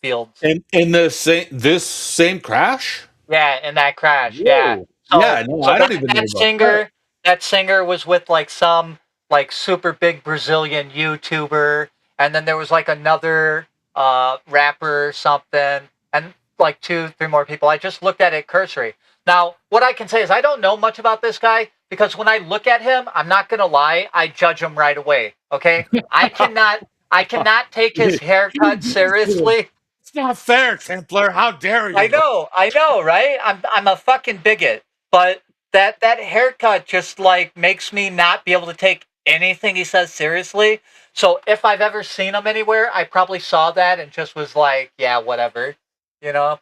fields. In the same this same crash? Yeah, in that crash. Yeah. Whoa. So Yeah, no, so I don't that even know that about that. singer was with like some like super big Brazilian YouTuber, and then there was like another rapper or something, and like 2, 3 more people. I just looked at it cursory. Now, what I can say is I don't know much about this guy because when I look at him, I'm not gonna lie, I judge him right away. Okay, I cannot take his haircut seriously. It's not fair, Templar. How dare you? I know, right? I'm a fucking bigot, but that haircut just like makes me not be able to take anything he says seriously. So if I've ever seen him anywhere, I probably saw that and just was like, yeah, whatever,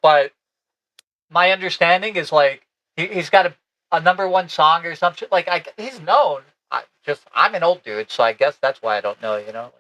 But my understanding is like he's got a number 1 song or some shit. Like he's known. I'm an old dude, so I guess that's why I don't know.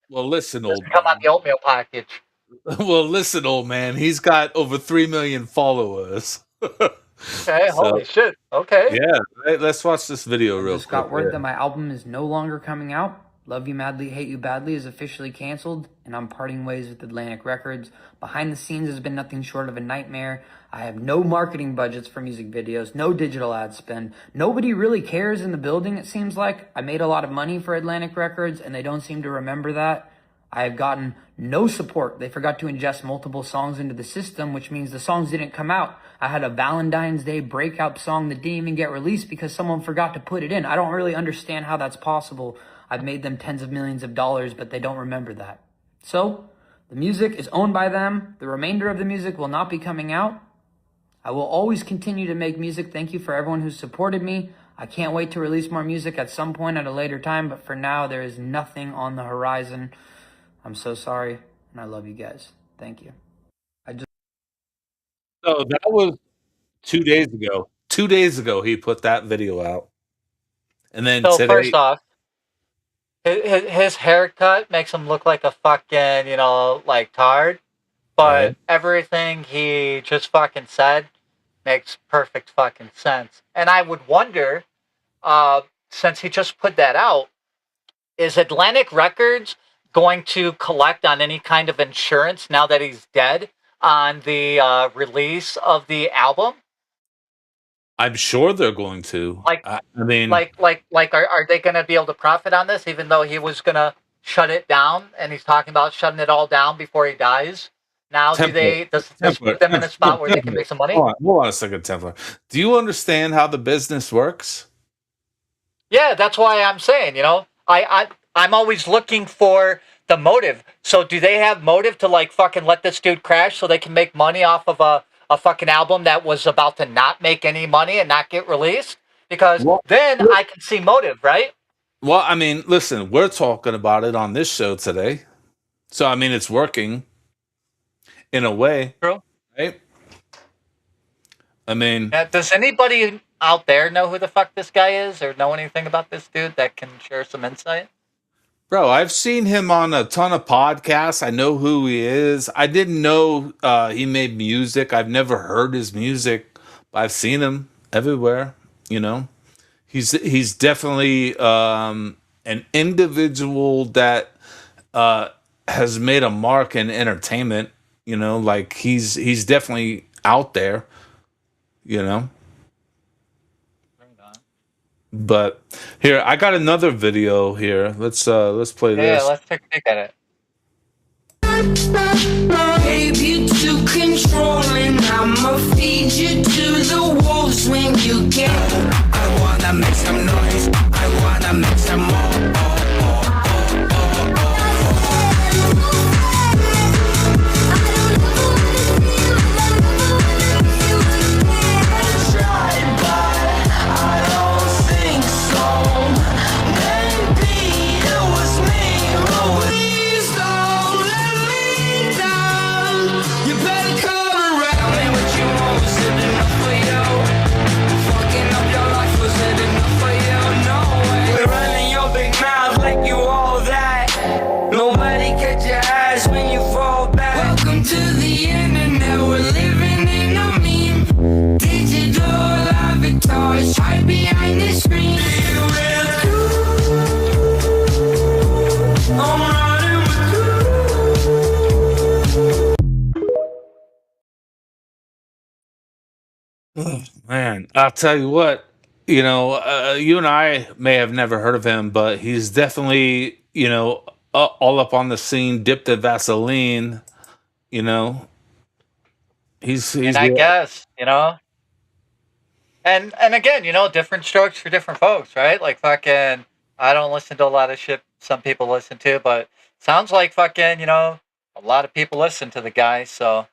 Well, listen, It doesn't old come on man. the oatmeal package. Well, listen, old man. He's got over 3 million followers. Okay, So holy shit. Okay. yeah, let's watch this video I real just quick. got word that my album is no longer coming out. Love You Madly, Hate You Badly is officially canceled, and I'm parting ways with Atlantic Records. Behind the scenes has been nothing short of a nightmare. I have no marketing budgets for music videos, no digital ad spend. Nobody really cares in the building, it seems like. I made a lot of money for Atlantic Records, and they don't seem to remember that. I have gotten no support. They forgot to ingest multiple songs into the system, which means the songs didn't come out. I had a Valentine's Day breakout song that didn't even get released because someone forgot to put it in. I don't really understand how that's possible. I've made them tens of millions of dollars, but they don't remember that. So, the music is owned by them. The remainder of the music will not be coming out. I will always continue to make music. Thank you for everyone who's supported me. I can't wait to release more music at some point at a later time, but for now, there is nothing on the horizon. I'm so sorry, and I love you guys. Thank you. So that was 2 days ago. 2 days ago, he put that video out, and then So first today. off, his haircut makes him look like a fucking, like tard. But Right. everything he just fucking said makes perfect fucking sense. And I would wonder, since he just put that out, is Atlantic Records going to collect on any kind of insurance now that he's dead on the release of the album? I'm sure they're going to. Like, I mean, are they going to be able to profit on this, even though he was going to shut it down, and he's talking about shutting it all down before he dies? Now, Templar, does this Templar, put them in a spot where they can Templar. make some money? Hold on a second, Templar. Do you understand how the business works? Yeah, that's why I'm saying, I'm always looking for the motive. So do they have motive to like fucking let this dude crash so they can make money off of a fucking album that was about to not make any money and not get released? Because Well, then I can see motive, right? well, I mean, listen, we're talking about it on this show today, so I mean, it's working in a way, True. right? I mean, Does anybody out there know who the fuck this guy is or know anything about this dude that can share some insight? bro, I've seen him on a ton of podcasts. I know who he is. I didn't know he made music. I've never heard his music, but I've seen him everywhere. You know, he's definitely an individual that has made a mark in entertainment. You know, like he's definitely out there, you know. But here, I got another video here. Let's play Yeah, this. let's take a peek at it. Baby, too controlling. I'ma feed you to the wolves when you get. I wanna make some noise. I wanna make some more. To the internet, we're living in a meme. Digital avatars hide behind the screen. I'm running with you. Man, I'll tell you what, you know, you and I may have never heard of him, but he's definitely, you know, all up on the scene, dipped in Vaseline, you know. He's And I guess, and again, different strokes for different folks, right? Like fucking, I don't listen to a lot of shit some people listen to, but sounds like fucking, a lot of people listen to the guy. So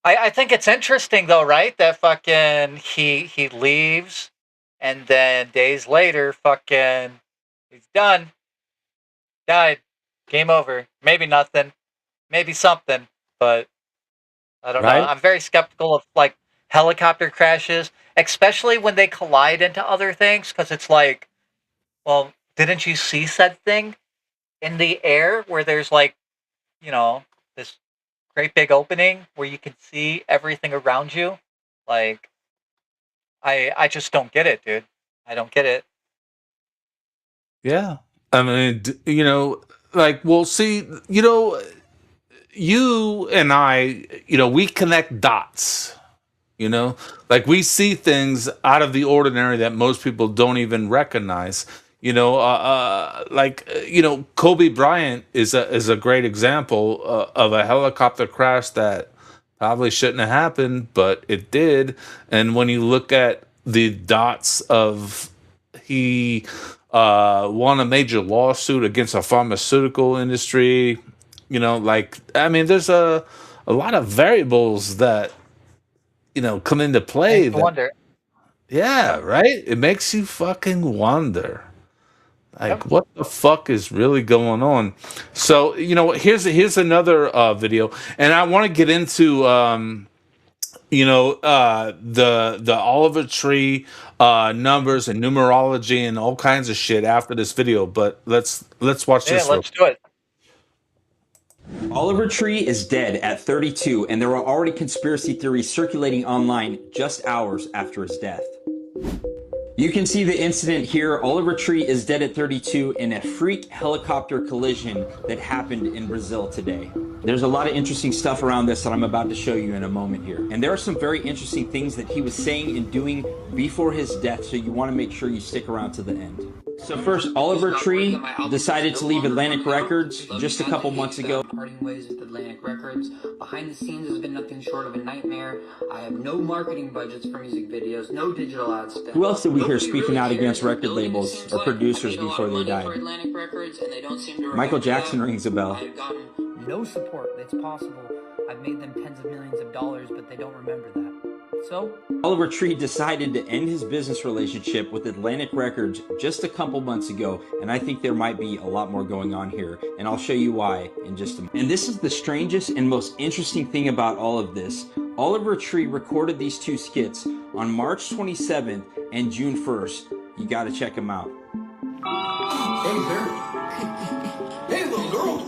I think it's interesting though, right? That fucking he leaves, and then days later, fucking he's done, died, game over. Maybe nothing, maybe something, but I don't know. right. I'm very skeptical of like helicopter crashes, especially when they collide into other things, because it's like, well, didn't you see said thing in the air where there's like, this great big opening where you can see everything around you? Like, I just don't get it, dude. I don't get it. Yeah. I mean, you know, like, well, see, you know, you and I, you know, we connect dots, you know, like we see things out of the ordinary that most people don't even recognize. You know, you know, Kobe Bryant is a great example of a helicopter crash that probably shouldn't have happened, but it did. And when you look at the dots of he won a major lawsuit against a pharmaceutical industry, you know, like I mean, there's a lot of variables that you know come into play. Makes me That wonder. yeah, Yep. right. It makes you fucking wonder. Yep. Like, what the fuck is really going on? So, you know, here's another video, and I want to get into you know, the Oliver Tree numbers and numerology and all kinds of shit after this video. But let's watch Yeah, this real. let's do it. Oliver Tree is dead at 32, and there are already conspiracy theories circulating online just hours after his death. You can see the incident here. Oliver Tree is dead at 32 in a freak helicopter collision that happened in Brazil today. There's a lot of interesting stuff around this that I'm about to show you in a moment here. And there are some very interesting things that he was saying and doing before his death, so you want to make sure you stick around to the end. So first, Oliver Tree decided to leave Atlantic Records just a couple months ago. Parting ways with Atlantic Records. Behind the scenes has been nothing short of a nightmare. I have no marketing budgets for music videos, no digital ad spend. Who else did we hear Nobody speaking really out cares. against record Building labels seems or like producers I paid a lot before of they money died? for Atlantic Records, and they don't seem to Michael remember Jackson that. rings a bell. I have gotten no support. It's possible. I've made them tens of millions of dollars, but they don't remember that. So, Oliver Tree decided to end his business relationship with Atlantic Records just a couple months ago, and I think there might be a lot more going on here, and I'll show you why in just a minute. And this is the strangest and most interesting thing about all of this. Oliver Tree recorded these two skits on March 27th and June 1st. You gotta check them out. Hey, sir. Hey, little girl.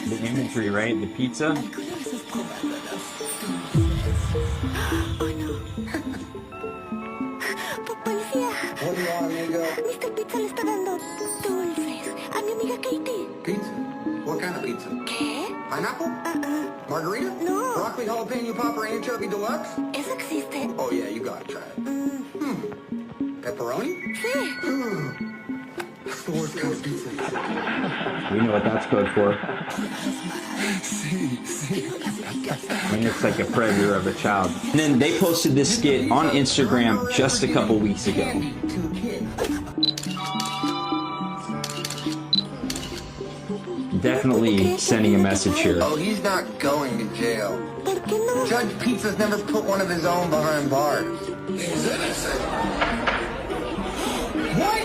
The imagery, right? The pizza. What do you want, amigo? Mr. Pizza le está dando dulces. pizza? ¿Qué? Pineapple? Margarita? No. Broccoli jalapeno popper anchovy deluxe? ¿Eso existe? Oh yeah, you gotta try it. Pepperoni? Sí. That's the worst kind of pizza. We know what that's code for. I mean, it's like a predator of a child. And then they posted this skit on Instagram just a couple weeks ago. Definitely sending a message here. Oh, he's not going to jail. ¿Por qué no? Judge Pizza's never put one of his own behind bars. What?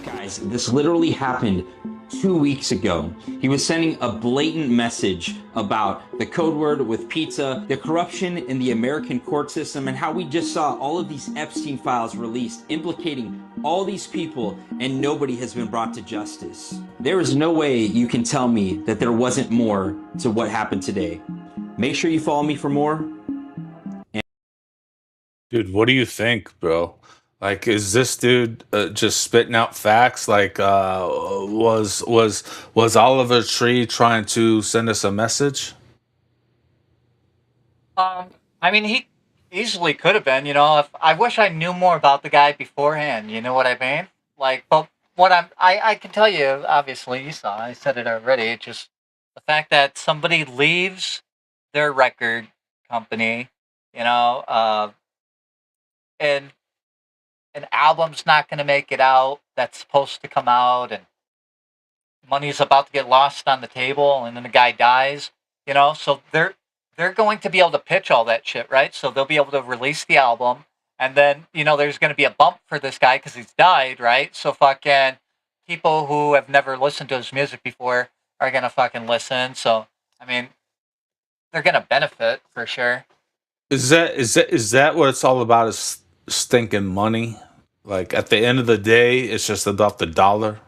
Guys, this literally happened 2 weeks ago. He was sending a blatant message about the code word with pizza, the corruption in the American court system, and how we just saw all of these Epstein files released implicating all these people and nobody has been brought to justice. There is no way you can tell me that there wasn't more to what happened today. Make sure you follow me for more. Dude, what do you think, bro? Like, is this dude just spitting out facts? Like, was Oliver Tree trying to send us a message? I mean, he easily could have been. You know, if I wish I knew more about the guy beforehand. You know what I mean? Like, but what I can tell you, obviously, you saw. I said it already. It's just the fact that somebody leaves their record company, you know, and an album's not going to make it out that's supposed to come out, and money's about to get lost on the table, and then the guy dies, you know, so they're going to be able to pitch all that shit, right? So they'll be able to release the album, and then, you know, there's going to be a bump for this guy because he's died, right? So fucking people who have never listened to his music before are going to fucking listen. So, I mean, they're going to benefit for sure. Is that what it's all about? Is stinking money? Like, at the end of the day, it's just about the dollar.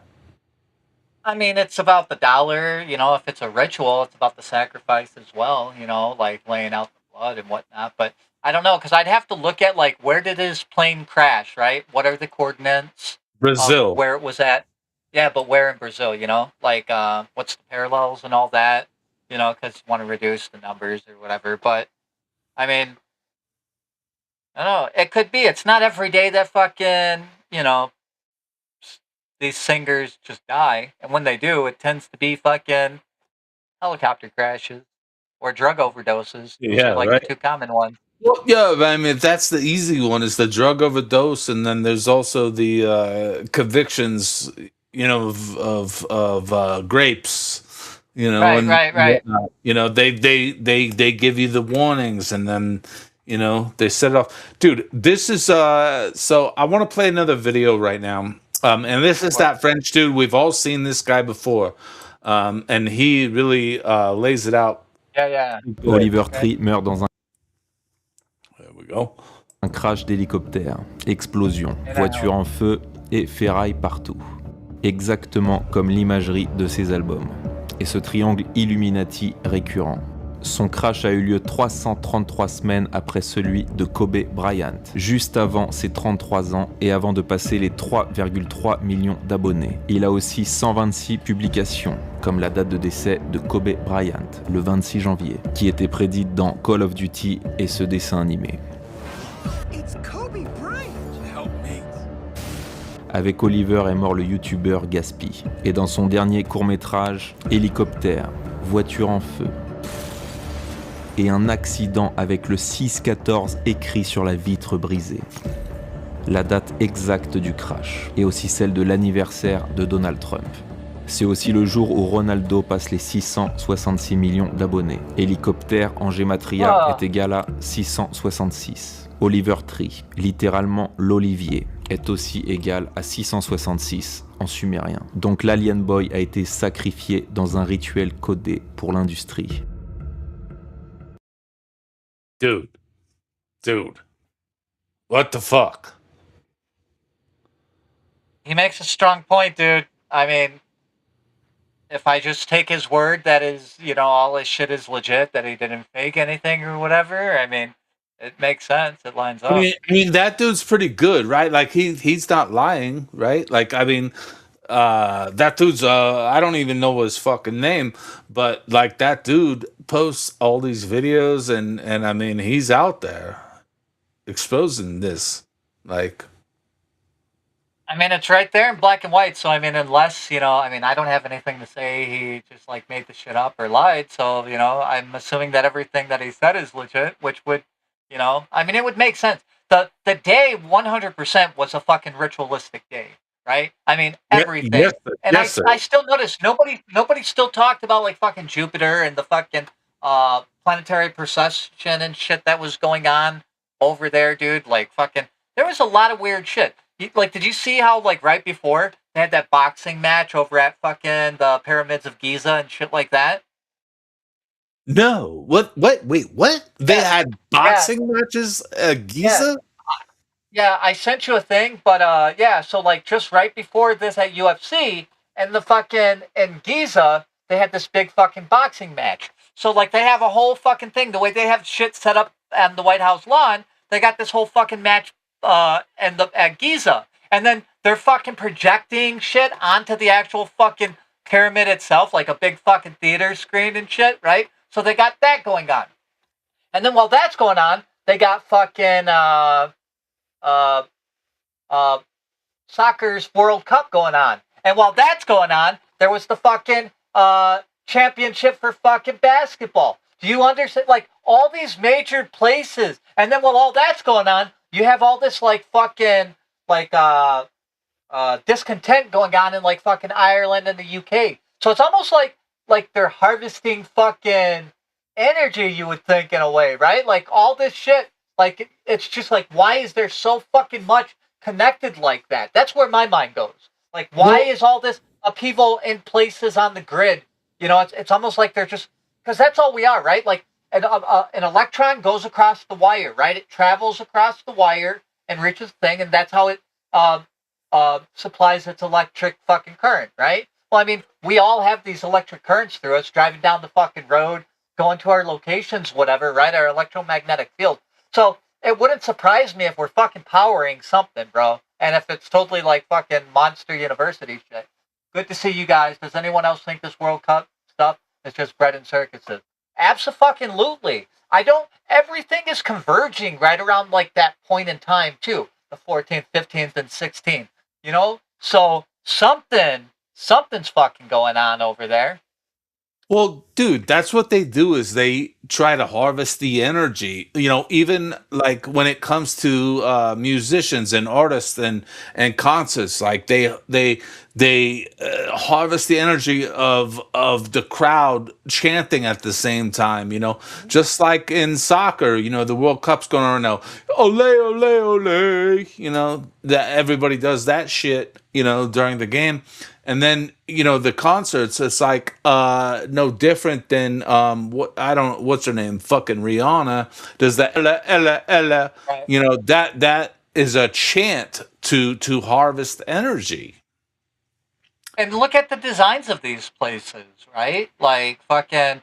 I mean, it's about the dollar, you know, if it's a ritual, it's about the sacrifice as well, you know, like laying out the blood and whatnot. But I don't know, because I'd have to look at, like, where did his plane crash, right? What are the coordinates? Brazil. Where it was at. Yeah, but where in Brazil, you know? Like, what's the parallels and all that, you know, because you want to reduce the numbers or whatever. But, I mean, I don't know. It could be. It's not every day that fucking, you know, these singers just die. And when they do, it tends to be fucking helicopter crashes or drug overdoses. Those Yeah, are like right. the two common ones. Well, yeah, but I mean, that's the easy one, is the drug overdose, and then there's also the convictions, you know, of grapes, you know, Right, and right, right. whatnot. You know, they give you the warnings, and then, you know, they set it off. Dude, this is so I want to play another video right now. And this is that French dude. We've all seen this guy before. And he really lays it out. Yeah, yeah. Oliver Tree meurt dans There we go. un crash d'hélicoptère, explosion, voiture en feu et ferraille partout. Exactement comme l'imagerie de ses albums. Et ce triangle Illuminati récurrent. Son crash a eu lieu 333 semaines après celui de Kobe Bryant, juste avant ses 33 ans et avant de passer les 3,3 millions d'abonnés. Il a aussi 126 publications, comme la date de décès de Kobe Bryant, le 26 janvier, qui était prédite dans Call of Duty et ce dessin animé. Avec Oliver est mort le youtubeur Gaspy, et dans son dernier court-métrage, Hélicoptère, voiture en feu, et un accident avec le 6-14 écrit sur la vitre brisée. La date exacte du crash, et aussi celle de l'anniversaire de Donald Trump. C'est aussi le jour où Ronaldo passe les 666 millions d'abonnés. Hélicoptère en gématria est égal à 666. Oliver Tree, littéralement l'olivier, est aussi égal à 666 en sumérien. Donc l'Alien Boy a été sacrifié dans un rituel codé pour l'industrie. Dude, what the fuck? He makes a strong point, dude. I mean, if I just take his word that is, you know, all his shit is legit, that he didn't fake anything or whatever, I mean, It makes sense. It lines I up. mean, I mean that dude's pretty good, right? Like he's not lying, right? Like I mean, that dude's I don't even know his fucking name, but like that dude posts all these videos and I mean he's out there exposing this. Like I mean, it's right there in black and white. So I mean, unless I mean, I don't have anything to say he just like made the shit up or lied. So I'm assuming that everything that he said is legit, which would, I mean, it would make sense. The day 100% was a fucking ritualistic day, right? I mean, everything. yes, sir. And Yes, sir. I still noticed nobody still talked about like fucking Jupiter and the fucking planetary procession and shit that was going on over there, dude. Like fucking, there was a lot of weird shit. Like, did you see how, like, right before they had that boxing match over at fucking the pyramids of Giza and shit like that? No. What? Wait, what? They Yeah, had yeah, boxing matches at yeah, Giza? yeah. I sent you a thing, but yeah. So like, just right before this at UFC and the fucking in Giza, they had this big fucking boxing match. So like, they have a whole fucking thing. The way they have shit set up on the White House lawn, they got this whole fucking match and the at Giza, and then they're fucking projecting shit onto the actual fucking pyramid itself, like a big fucking theater screen and shit, right? So they got that going on, and then while that's going on, they got fucking uh soccer's World Cup going on, and while that's going on, there was the fucking championship for fucking basketball. Do you understand? Like all these major places, and then while all that's going on, you have all this like fucking like discontent going on in like fucking Ireland and the UK. So it's almost like they're harvesting fucking energy, you would think, in a way, right? Like all this shit, like it's just like, why is there so fucking much connected like that? That's where my mind goes. Like, why is all this upheaval in places on the grid? It's almost like they're just, because that's all we are, right? Like an electron goes across the wire, right? It travels across the wire and reaches the thing, and that's how it supplies its electric fucking current, right? Well, I mean, we all have these electric currents through us, driving down the fucking road, going to our locations, whatever, right? Our electromagnetic field. So it wouldn't surprise me if we're fucking powering something, bro. And if it's totally like fucking Monster University shit. Good to see you guys. Does anyone else think this World Cup stuff is just bread and circuses? Absolutely. I don't. Everything is converging right around like that point in time too. The 14th, 15th, and 16th. So something's fucking going on over there. Well, dude, that's what they do is they try to harvest the energy. Even like when it comes to musicians and artists and concerts, like they harvest the energy of the crowd chanting at the same time. Just like in soccer, the World Cup's going on now. Ole, ole, ole. That everybody does that shit. During the game. And then the concerts, it's like no different than what's her name, fucking Rihanna does that Ella Ella Ella. Right. That is a chant to harvest energy. And look at the designs of these places, right? Like fucking,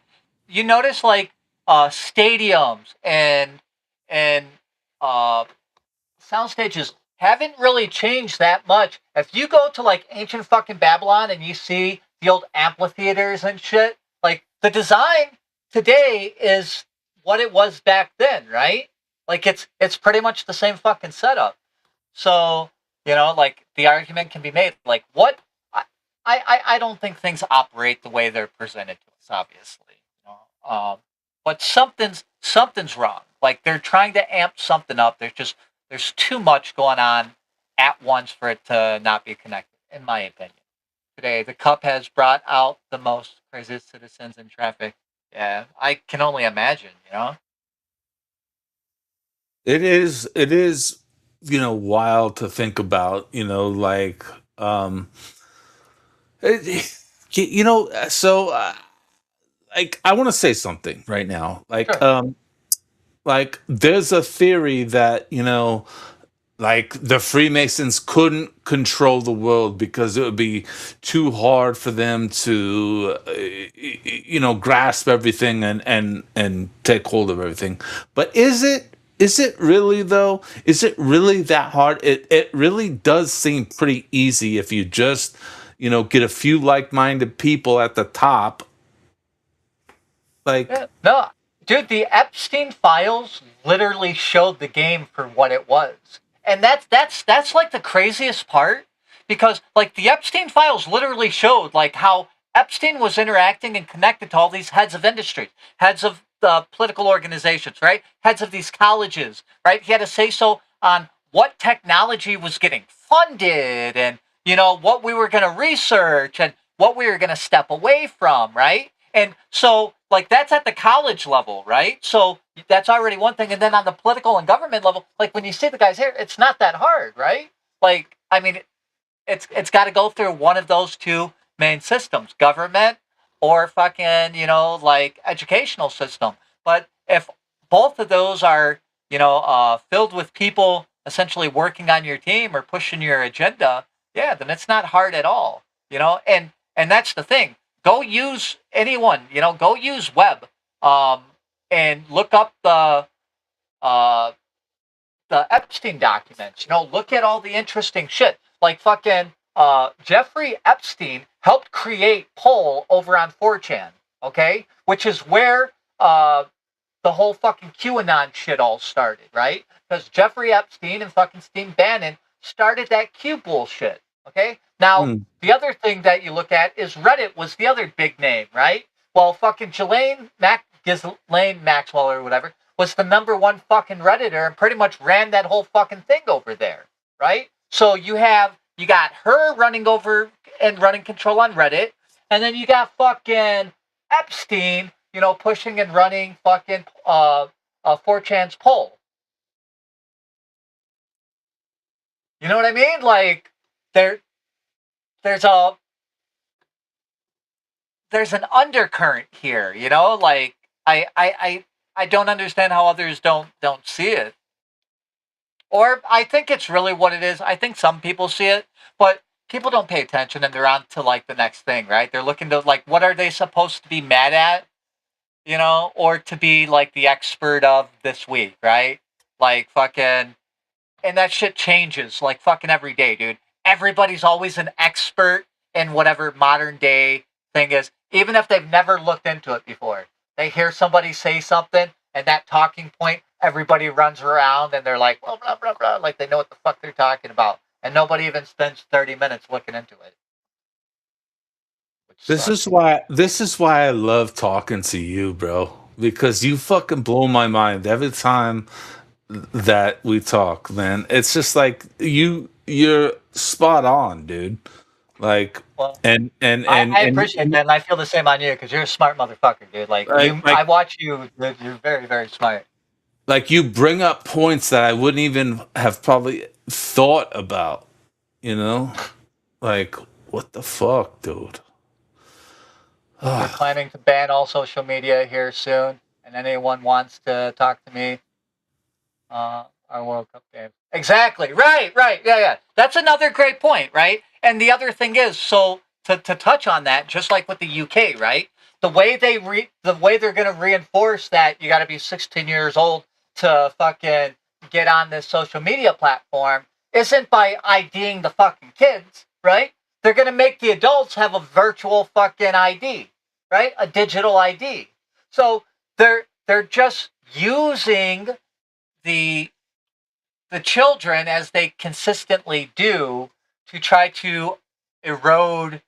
you notice like stadiums and sound stages haven't really changed that much. If you go to like ancient fucking Babylon and you see the old amphitheaters and shit, like the design today is what it was back then, right? Like it's pretty much the same fucking setup. So, like the argument can be made, like what I don't think things operate the way they're presented to us, obviously. But something's wrong. Like they're trying to amp something up. There's too much going on at once for it to not be connected, in my opinion. Today, the Cup has brought out the most craziest citizens in traffic. Yeah, I can only imagine, It is wild to think about. Like so like I want to say something right now. Sure. Like there's a theory that like the Freemasons couldn't control the world because it would be too hard for them to grasp everything and take hold of everything. But is it Is it really though? Is it really that hard? It really does seem pretty easy if you just, get a few like-minded people at the top. Like, No, dude, the Epstein files literally showed the game for what it was. And that's like the craziest part because like the Epstein files literally showed like how Epstein was interacting and connected to all these heads of industry, heads of political organizations, right? Heads of these colleges, right? He had to say so on what technology was getting funded and, what we were going to research and what we were going to step away from, right? And so, like, that's at the college level, right? So that's already one thing. And then on the political and government level, like, when you see the guys here, it's not that hard, right? Like, I mean, it's got to go through one of those two main systems, government or fucking, like, educational system. But if both of those are, filled with people essentially working on your team or pushing your agenda, yeah, then it's not hard at all, and that's the thing. Go use anyone, go use web, and look up the Epstein documents. Look at all the interesting shit. Like fucking Jeffrey Epstein helped create Poll over on 4chan, okay? Which is where the whole fucking QAnon shit all started, right? Because Jeffrey Epstein and fucking Steve Bannon started that Q bullshit, okay? Now, the other thing that you look at is Reddit was the other big name, right? Well, fucking Ghislaine Maxwell or whatever was the number one fucking Redditor and pretty much ran that whole fucking thing over there, right? So you got her running over and running control on Reddit, and then you got fucking Epstein, pushing and running fucking 4chan's Poll. You know what I mean? Like there's an undercurrent here, like I don't understand how others don't see it. Or I think it's really what it is. I think some people see it, but people don't pay attention and they're on to like the next thing, right? They're looking to like what are they supposed to be mad at? Or to be like the expert of this week, right? Like fucking and that shit changes like fucking every day, dude. Everybody's always an expert in whatever modern day thing is, even if they've never looked into it before. They hear somebody say something, and that talking point, everybody runs around, and they're like, blah, blah, blah, blah, like they know what the fuck they're talking about. And nobody even spends 30 minutes looking into it. This is why I love talking to you, bro. Because you fucking blow my mind every time that we talk, man. It's just like you're spot on, dude. Like, well, and I appreciate that, and I feel the same on you because you're a smart motherfucker, dude. I watch you, dude, you're very, very smart. Like you bring up points that I wouldn't even have probably thought about. Like what the fuck, dude. We're planning to ban all social media here soon, and anyone wants to talk to me, our World Cup game. Exactly. Right. Yeah. That's another great point, right? And the other thing is, so to touch on that, just like with the UK, right? The way they're going to reinforce that you got to be 16 years old to fucking get on this social media platform isn't by IDing the fucking kids, right? They're going to make the adults have a virtual fucking ID, right? A digital ID. So they're just using the children, as they consistently do, to try to erode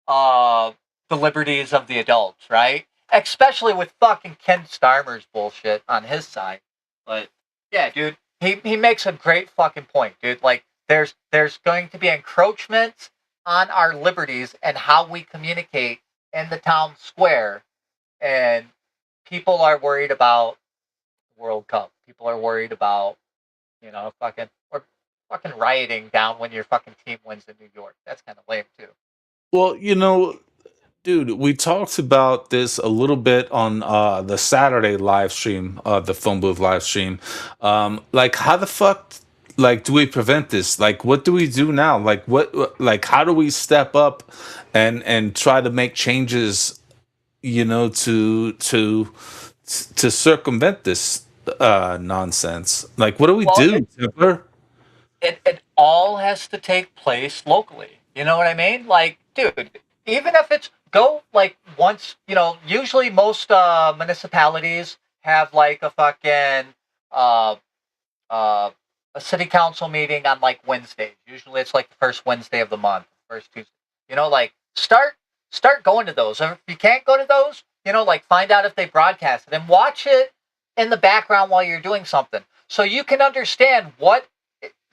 the liberties of the adults, right? Especially with fucking Ken Starmer's bullshit on his side. But yeah, dude, he makes a great fucking point, dude. Like there's going to be encroachments on our liberties and how we communicate in the town square, and people are worried about the World Cup. People are worried about fucking rioting down when your fucking team wins in New York. That's kind of lame too. Well, dude, we talked about this a little bit on the Saturday live stream, the phone booth live stream. Like, how the fuck, like, do we prevent this? Like, what do we do now? Like, how do we step up and try to make changes, to circumvent this nonsense. Like, what do we Well, do, Templar? it all has to take place locally. You know what I mean? Like, dude, even if it's go like once, usually most municipalities have like a fucking uh uh a city council meeting on like Wednesdays. Usually it's like the first Wednesday of the month, first Tuesday. Like start going to those. If you can't go to those, like find out if they broadcast it and watch it in the background while you're doing something. So you can understand what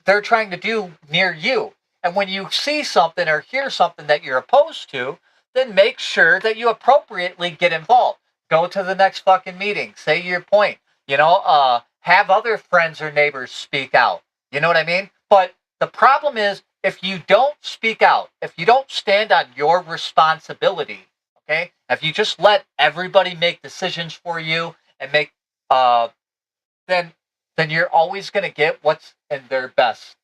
they're trying to do near you. And when you see something or hear something that you're opposed to, then make sure that you appropriately get involved. Go to the next fucking meeting. Say your point. Have other friends or neighbors speak out. You know what I mean? But the problem is, if you don't speak out, if you don't stand on your responsibility, okay? If you just let everybody make decisions for you and make, then you're always going to get what's in their best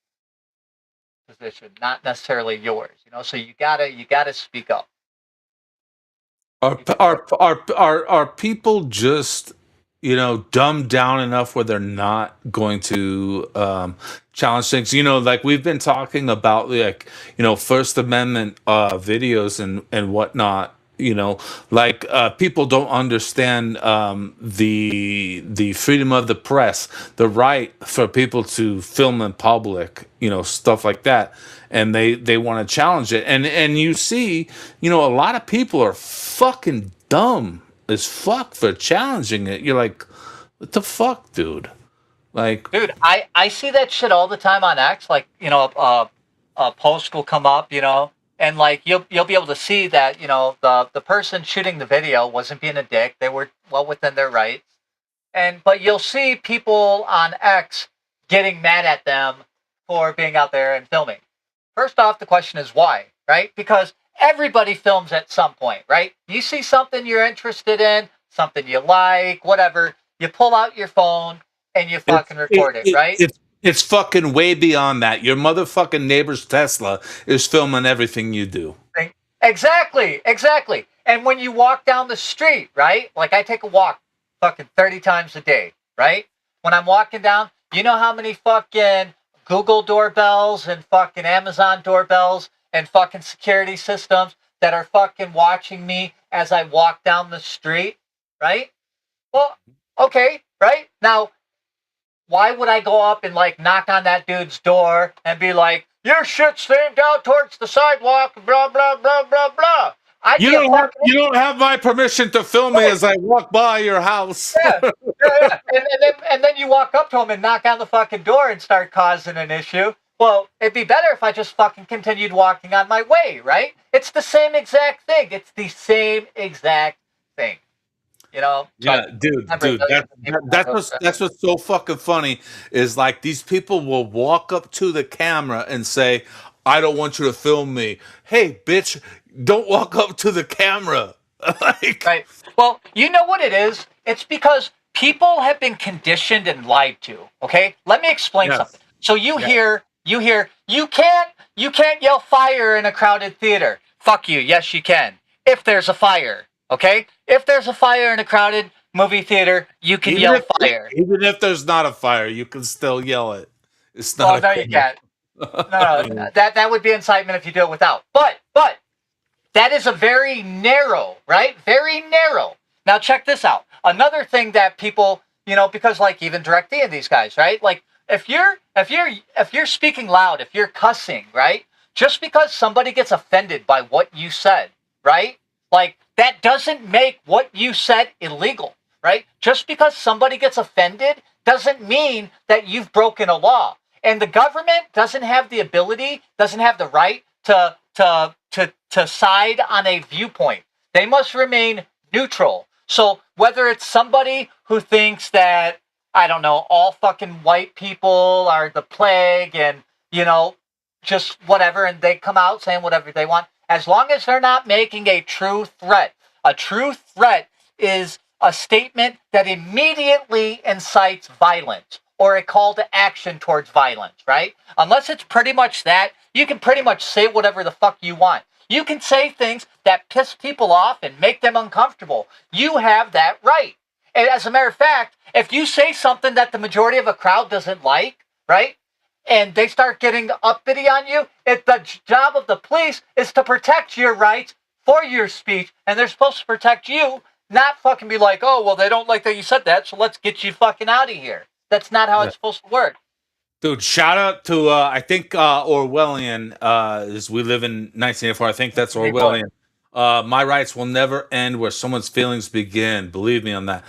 position, not necessarily yours. So you gotta speak up. Are people just dumbed down enough where they're not going to challenge things? Like we've been talking about, like First Amendment videos and whatnot. Like people don't understand the freedom of the press, the right for people to film in public, stuff like that, and they want to challenge it, and you see, a lot of people are fucking dumb as fuck for challenging it. You're like, what the fuck, dude? Like, dude, I see that shit all the time on X. Like, a post will come up, and like you'll be able to see that the person shooting the video wasn't being a dick. They were well within their rights, but you'll see people on X getting mad at them for being out there and filming. First off, the question is why, right? Because everybody films at some point, right? You see something you're interested in, something you like, whatever, you pull out your phone and you fucking record it, right? It's fucking way beyond that. Your motherfucking neighbor's Tesla is filming everything you do. Exactly. And when you walk down the street, right? Like I take a walk fucking 30 times a day, right? When I'm walking down, you know how many fucking Google doorbells and fucking Amazon doorbells and fucking security systems that are fucking watching me as I walk down the street, right? Well, okay, right? Now, why would I go up and like knock on that dude's door and be like, your shit's aimed out towards the sidewalk, blah, blah, blah, blah, blah. You don't have my permission to film me as I walk by your house. Yeah. And then you walk up to him and knock on the fucking door and start causing an issue. Well, it'd be better if I just fucking continued walking on my way, right? It's the same exact thing. Yeah, dude, that's what's so fucking funny is like these people will walk up to the camera and say, I don't want you to film me. Hey, bitch, don't walk up to the camera. Right. Well, you know what it is? It's because people have been conditioned and lied to. Okay? Let me explain something. So you hear you can't yell fire in a crowded theater. Fuck you. Yes, you can. If there's a fire. Okay? If there's a fire in a crowded movie theater, you can yell fire. Even if there's not a fire, you can still yell it. It's not. No, you can't. No, that would be incitement if you do it without. But that is a very narrow, right? Very narrow. Now check this out. Another thing that people, because like even DirectD and these guys, right? Like if you're speaking loud, if you're cussing, right? Just because somebody gets offended by what you said, right? Like that doesn't make what you said illegal, right? Just because somebody gets offended doesn't mean that you've broken a law. And the government doesn't have the ability, doesn't have the right to side on a viewpoint. They must remain neutral. So whether it's somebody who thinks that, I don't know, all fucking white people are the plague and, just whatever, and they come out saying whatever they want, as long as they're not making a true threat. A true threat is a statement that immediately incites violence or a call to action towards violence, right? Unless it's pretty much that, you can pretty much say whatever the fuck you want. You can say things that piss people off and make them uncomfortable. You have that right. And as a matter of fact, if you say something that the majority of a crowd doesn't like, right, and they start getting uppity on you, the job of the police is to protect your rights for your speech, and they're supposed to protect you, not fucking be like, oh, well, they don't like that you said that, so let's get you fucking out of here. That's not how it's supposed to work. Dude, shout out to I think Orwellian. Is we live in 1984. I think that's Orwellian. My rights will never end where someone's feelings begin. Believe me on that,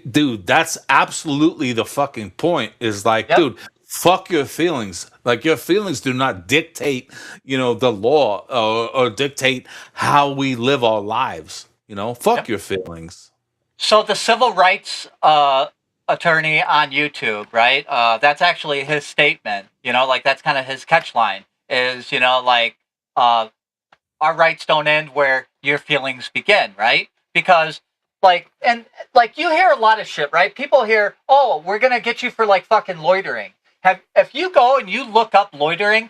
dude. That's absolutely the fucking point. Is like, dude, fuck your feelings. Like your feelings do not dictate, the law or dictate how we live our lives. Fuck your feelings. So the civil rights attorney on YouTube, right? That's actually his statement. Like that's kind of his catchline is, our rights don't end where your feelings begin, right? Because you hear a lot of shit, right? People hear, oh, we're gonna get you for like fucking loitering. If you go and you look up loitering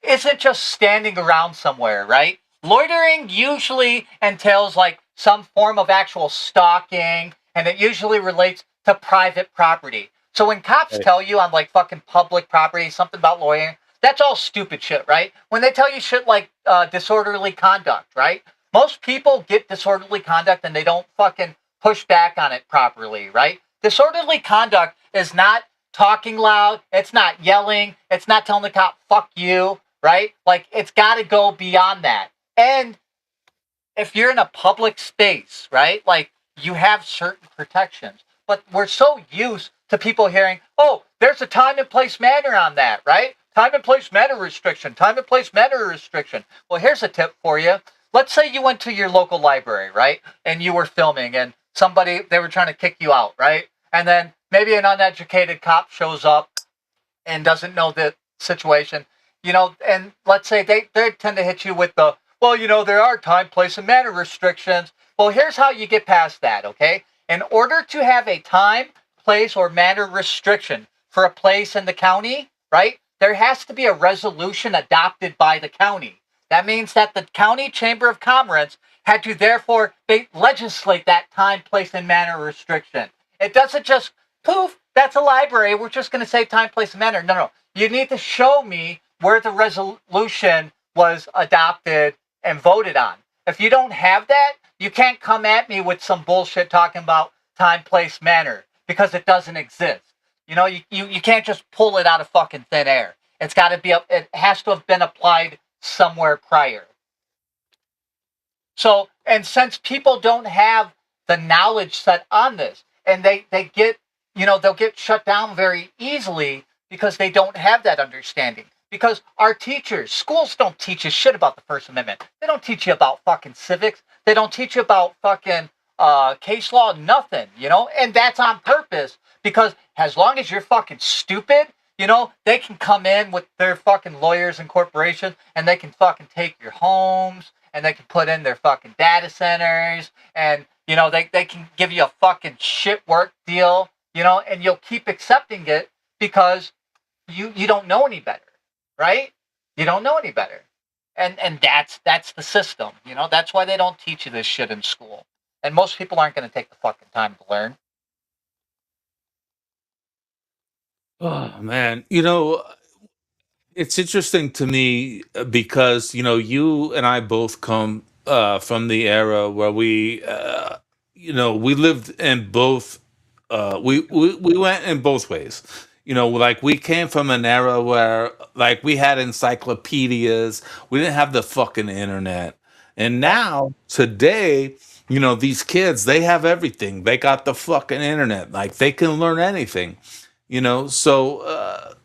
isn't just standing around somewhere, right? Loitering usually entails like some form of actual stalking, and it usually relates to private property. So when cops tell you on like fucking public property something about loitering, that's all stupid shit, right? When they tell you shit like disorderly conduct, right? Most people get disorderly conduct and they don't fucking push back on it properly, right? Disorderly conduct is not talking loud, it's not yelling, it's not telling the cop, fuck you, right? Like, it's gotta go beyond that. And if you're in a public space, right, like, you have certain protections. But we're so used to people hearing, oh, there's a time and place manner on that, right? Time and place manner restriction, time and place manner restriction. Well, here's a tip for you. Let's say you went to your local library, right? And you were filming and they were trying to kick you out, right? And then maybe an uneducated cop shows up and doesn't know the situation, and let's say they tend to hit you with the, well, there are time, place, and manner restrictions. Well, here's how you get past that, okay? In order to have a time, place, or manner restriction for a place in the county, right, there has to be a resolution adopted by the county. That means that the county chamber of commerce had to therefore legislate that time, place, and manner restriction. It doesn't just, poof, that's a library, we're just going to say time, place, and manner. No. You need to show me where the resolution was adopted and voted on. If you don't have that, you can't come at me with some bullshit talking about time, place, manner, because it doesn't exist. You can't just pull it out of fucking thin air. It has to have been applied somewhere prior. So, and since people don't have the knowledge set on this, and they get, they'll get shut down very easily because they don't have that understanding. Because our teachers, schools don't teach you shit about the First Amendment. They don't teach you about fucking civics. They don't teach you about fucking case law, nothing, and that's on purpose, because as long as you're fucking stupid, they can come in with their fucking lawyers and corporations, and they can fucking take your homes, and they can put in their fucking data centers, and they can give you a fucking shit work deal, and you'll keep accepting it because you don't know any better, right? You don't know any better. And that's the system, that's why they don't teach you this shit in school. And most people aren't going to take the fucking time to learn. Oh man, it's interesting to me because you and I both come from the era where we lived in both. We went in both ways. Like we came from an era where like we had encyclopedias. We didn't have the fucking internet, and now today, these kids, they have everything. They got the fucking internet. Like they can learn anything. So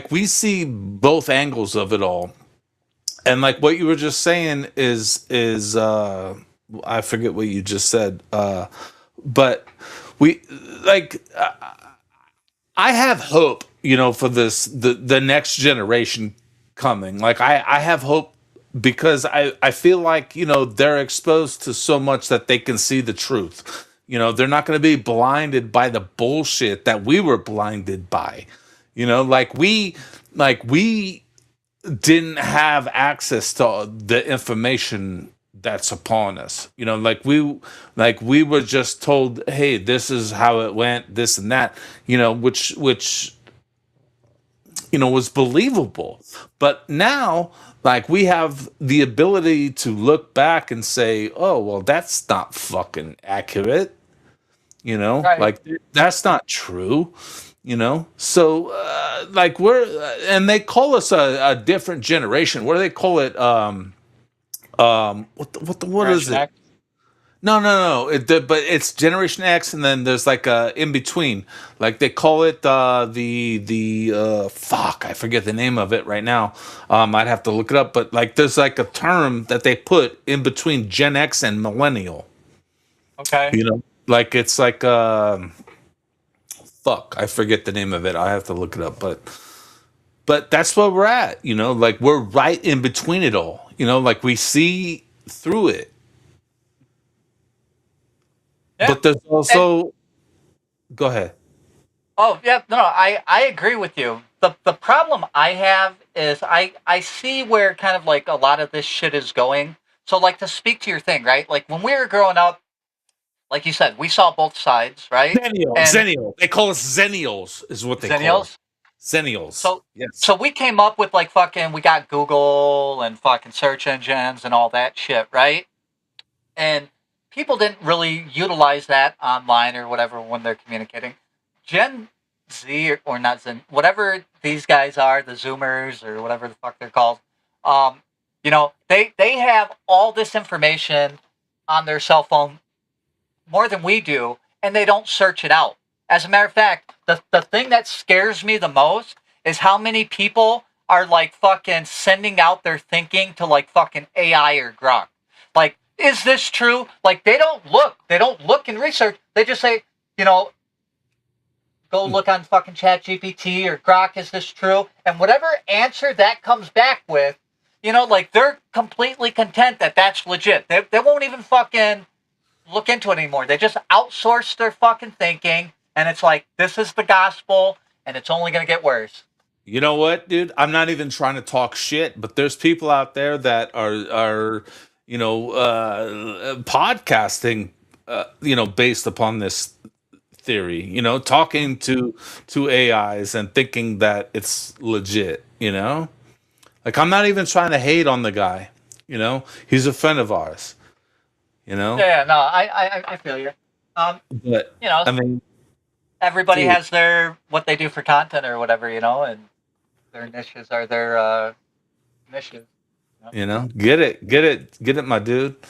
we see both angles of it all, and like what you were just saying is I forget what you just said, but we like I have hope, for the next generation coming. Like I have hope because I feel like they're exposed to so much that they can see the truth. They're not going to be blinded by the bullshit that we were blinded by. Like we didn't have access to the information that's upon us. You know, like we were just told, hey, this is how it went, this and that, you know, which you know was believable. But now, like, we have the ability to look back and say, oh well, that's not fucking accurate, you know, Right. like that's not true, you know. So like we're and they call us a different generation. What do they call it? What is Generation it? X. No. But it's Generation X, and then there's like a in between. Like they call it the fuck. I forget the name of it right now. I'd have to look it up. But like there's like a term that they put in between Gen X and Millennial. Okay. You know, like it's like fuck. I forget the name of it. I have to look it up. But that's where we're at. You know, like we're right in between it all. You know, like we see through it. Yeah. But there's also go ahead. Oh yeah, no, I agree with you. The problem I have is I see where kind of like a lot of this shit is going. So like to speak to your thing, right? Like when we were growing up, like you said, we saw both sides, right? Zennial. They call us Zennials, is what they call Zennials. us. Zennials. So Yes. so we came up with like fucking we got Google and fucking search engines and all that shit, right? And people didn't really utilize that online or whatever when they're communicating. Gen Z or not Zen, whatever these guys are, the Zoomers or whatever the fuck they're called, you know, they have all this information on their cell phone more than we do, and they don't search it out. As a matter of fact, the thing that scares me the most is how many people are like fucking sending out their thinking to like fucking AI or Grok. Like, is this true? Like they don't look and research. They just say, you know, go look on fucking Chat GPT or Grok, is this true? And whatever answer that comes back with, you know, like they're completely content that that's legit. They won't even fucking look into it anymore. They just outsource their fucking thinking, and it's like, this is the gospel, and it's only going to get worse. You know what, dude? I'm not even trying to talk shit, but there's people out there that are you know, podcasting, you know, based upon this theory, you know, talking to AIs and thinking that it's legit, you know? Like I'm not even trying to hate on the guy, you know? He's a friend of ours, you know? Yeah, no, I feel you. But You know, I mean, everybody dude, has their what they do for content or whatever, you know, and their niches are their niches. you know, get it, my dude. Dude,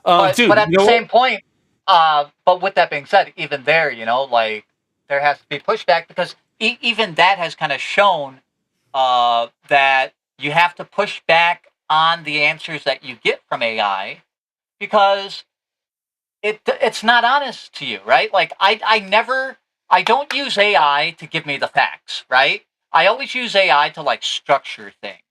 But at you the know same what? point, but with that being said, even there, you know, like there has to be pushback because even that has kind of shown that you have to push back on the answers that you get from AI because it's not honest to you, right? Like I don't use AI to give me the facts, right? I always use AI to like structure things.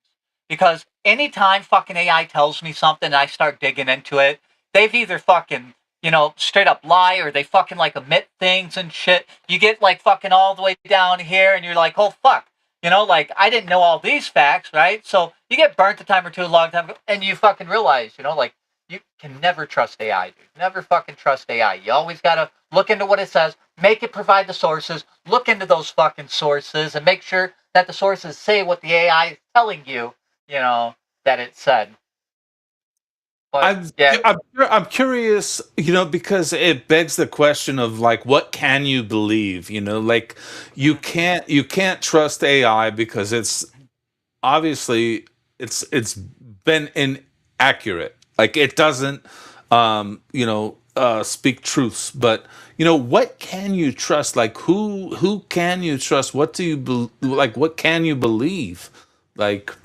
Because anytime fucking AI tells me something and I start digging into it, they've either fucking, you know, straight up lie or they fucking like omit things and shit. You get like fucking all the way down here and you're like, oh fuck. You know, like I didn't know all these facts, right? So you get burnt a time or two a long time ago and you fucking realize, you know, like you can never trust AI, dude. Never fucking trust AI. You always gotta look into what it says, make it provide the sources, look into those fucking sources and make sure that the sources say what the AI is telling you, you know, that it said. But I'm yeah, I'm curious, you know, because it begs the question of like, what can you believe? You know, like you can't trust AI because it's obviously it's been inaccurate. Like it doesn't, you know, speak truths. But you know, what can you trust? Like who can you trust? What do you like? What can you believe? Like.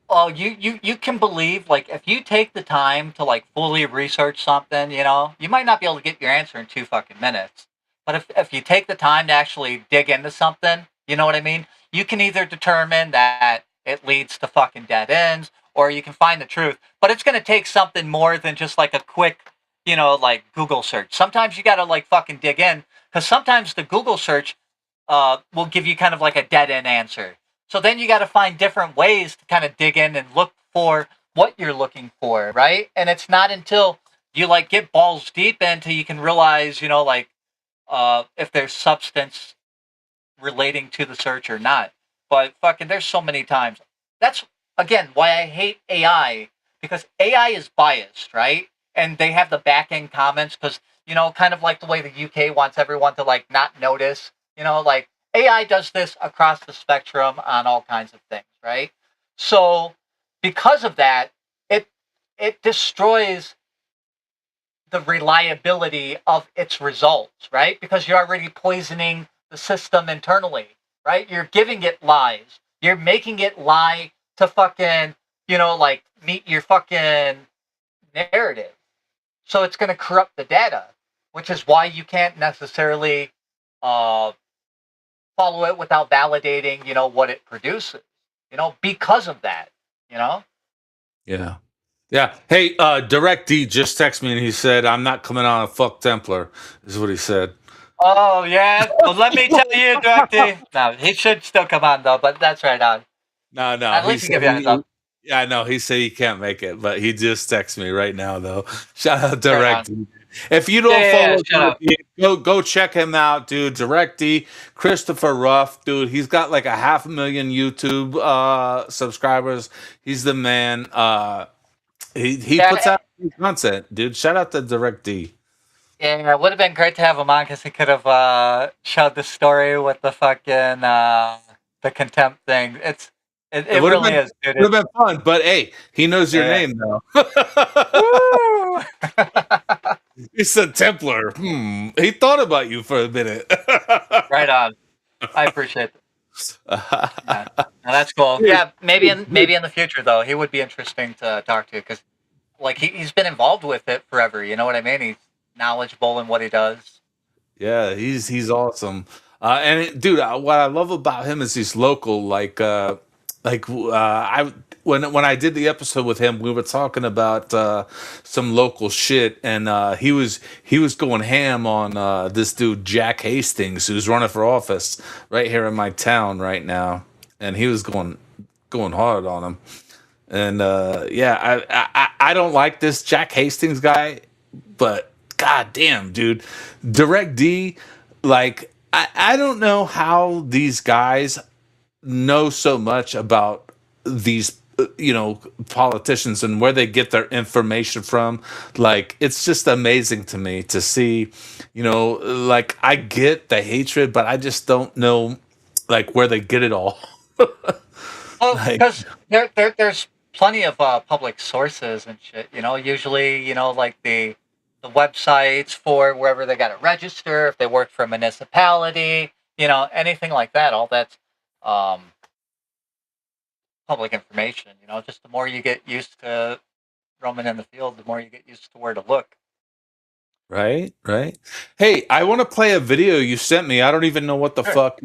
oh, you can believe like if you take the time to like fully research something, you know, you might not be able to get your answer in 2 fucking minutes. But if you take the time to actually dig into something, you know what I mean? You can either determine that it leads to fucking dead ends, or you can find the truth. But it's gonna take something more than just like a quick, you know, like Google search. Sometimes you gotta like fucking dig in, because sometimes the Google search will give you kind of like a dead end answer. So then you got to find different ways to kind of dig in and look for what you're looking for, right? And it's not until you like get balls deep into you can realize, like if there's substance relating to the search or not. But fucking, there's so many times. That's again why I hate AI, because AI is biased, right? And they have the back end comments because kind of like the way the UK wants everyone to like not notice. Like AI does this across the spectrum on all kinds of things, right? So because of that, it destroys the reliability of its results, right? Because you're already poisoning the system internally, right? You're giving it lies. You're making it lie to fucking, like meet your fucking narrative. So it's going to corrupt the data, which is why you can't necessarily follow it without validating, what it produces, because of that, Yeah. Yeah. Hey, Direct D just texted me and he said, I'm not coming on a fuck Templar, is what he said. Oh, yeah. Well, let me tell you, Directy. No, he should still come on, though, but that's right on. No. At least he give you a heads up. Yeah, I know. He said he can't make it, but he just texted me right now, though. Shout out Direct D. If you don't follow Direct D, go check him out, dude. Direct D, Christopher Ruff, dude. He's got like 500,000 YouTube subscribers. He's the man. He puts out content, dude. Shout out to Direct D. Yeah, it would have been great to have him on because he could have showed the story with the fucking the contempt thing. It really is, dude. It would have been fun, but hey, he knows your name now. It's a Templar. He thought about you for a minute. Right on. I appreciate it. Yeah. No, that's cool. Yeah, maybe in the future though, he would be interesting to talk to because, like, he's been involved with it forever. You know what I mean? He's knowledgeable in what he does. Yeah, he's awesome. Dude, what I love about him is he's local. When I did the episode with him, we were talking about some local shit, and he was going ham on this dude Jack Hastings, who's running for office right here in my town right now, and he was going hard on him. And I don't like this Jack Hastings guy, but god damn, dude, Direct D, like I don't know how these guys know so much about these politicians and where they get their information from. Like, it's just amazing to me to see, like, I get the hatred, but I just don't know like where they get it all. Well, because there's plenty of public sources and shit, usually, like the websites for wherever they got to register, if they work for a municipality, anything like that, all that's public information. Just the more you get used to roaming in the field, the more you get used to where to look. Right. Hey, I want to play a video you sent me. I don't even know what the fuck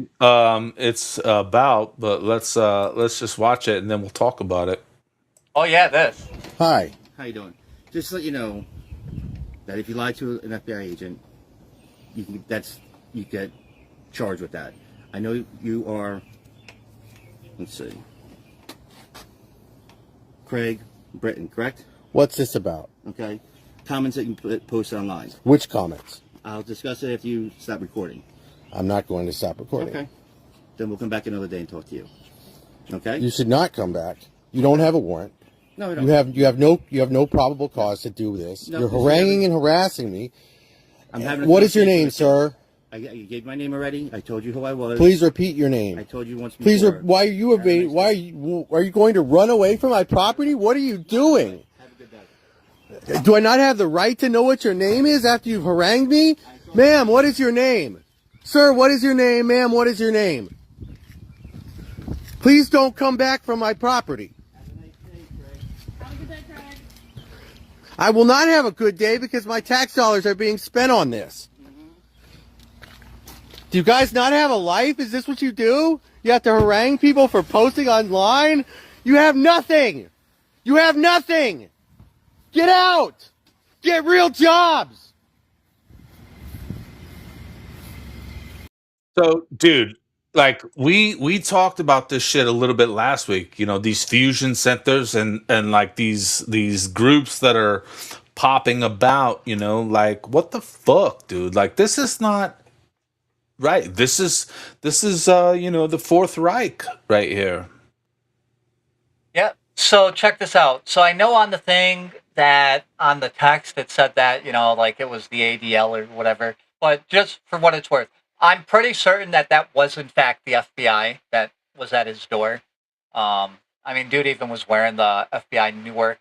it's about, but let's just watch it and then we'll talk about it. Oh yeah, this. Hi. How you doing? Just to let you know that if you lie to an FBI agent, you get charged with that. I know you are. Let's see. Craig Britton, correct? What's this about? Okay. Comments that you post online. Which comments? I'll discuss it after you stop recording. I'm not going to stop recording. Okay. Then we'll come back another day and talk to you. Okay? You should not come back. You don't have a warrant. No, I don't. You have no probable cause to do this. No, you're haranguing and harassing me. I'm having. What is your name, sir? I gave my name already. I told you who I was. Please repeat your name. I told you once before. Please. Why are you evading? Why are you going to run away from my property? What are you doing? Have a good day. Do I not have the right to know what your name is after you've harangued me? Ma'am, what is your name? Sir, what is your name? Ma'am, what is your name? Please don't come back from my property. Have a nice day, Craig. Have a good day, Craig. I will not have a good day because my tax dollars are being spent on this. Do you guys not have a life? Is this what you do? You have to harangue people for posting online? You have nothing. You have nothing. Get out. Get real jobs. So, dude, like we talked about this shit a little bit last week. You know, these fusion centers and like these groups that are popping about. You know, like what the fuck, dude? Like this is not right. This is you know, the Fourth Reich right here. Yeah. So check this out. So I know on the thing that on the text it said that, like it was the ADL or whatever, but just for what it's worth, I'm pretty certain that that was in fact the FBI that was at his door. I mean, dude even was wearing the FBI Newark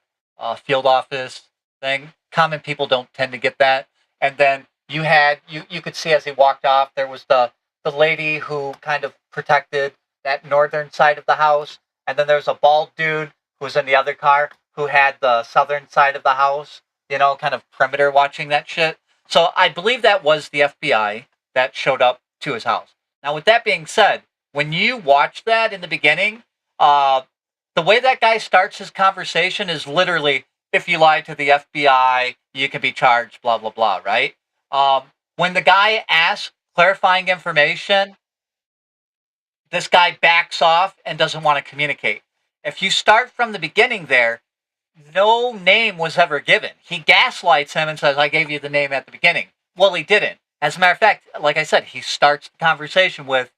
field office thing. Common people don't tend to get that. And then you could see as he walked off, there was the lady who kind of protected that northern side of the house, and then there's a bald dude who was in the other car who had the southern side of the house, kind of perimeter watching that shit. So I believe that was the FBI that showed up to his house. Now, with that being said, when you watch that in the beginning, the way that guy starts his conversation is literally, if you lie to the FBI, you can be charged, blah, blah, blah, right? When the guy asks clarifying information, this guy backs off and doesn't want to communicate. If you start from the beginning there, no name was ever given. He gaslights him and says, I gave you the name at the beginning. Well, he didn't. As a matter of fact, like I said, he starts the conversation with,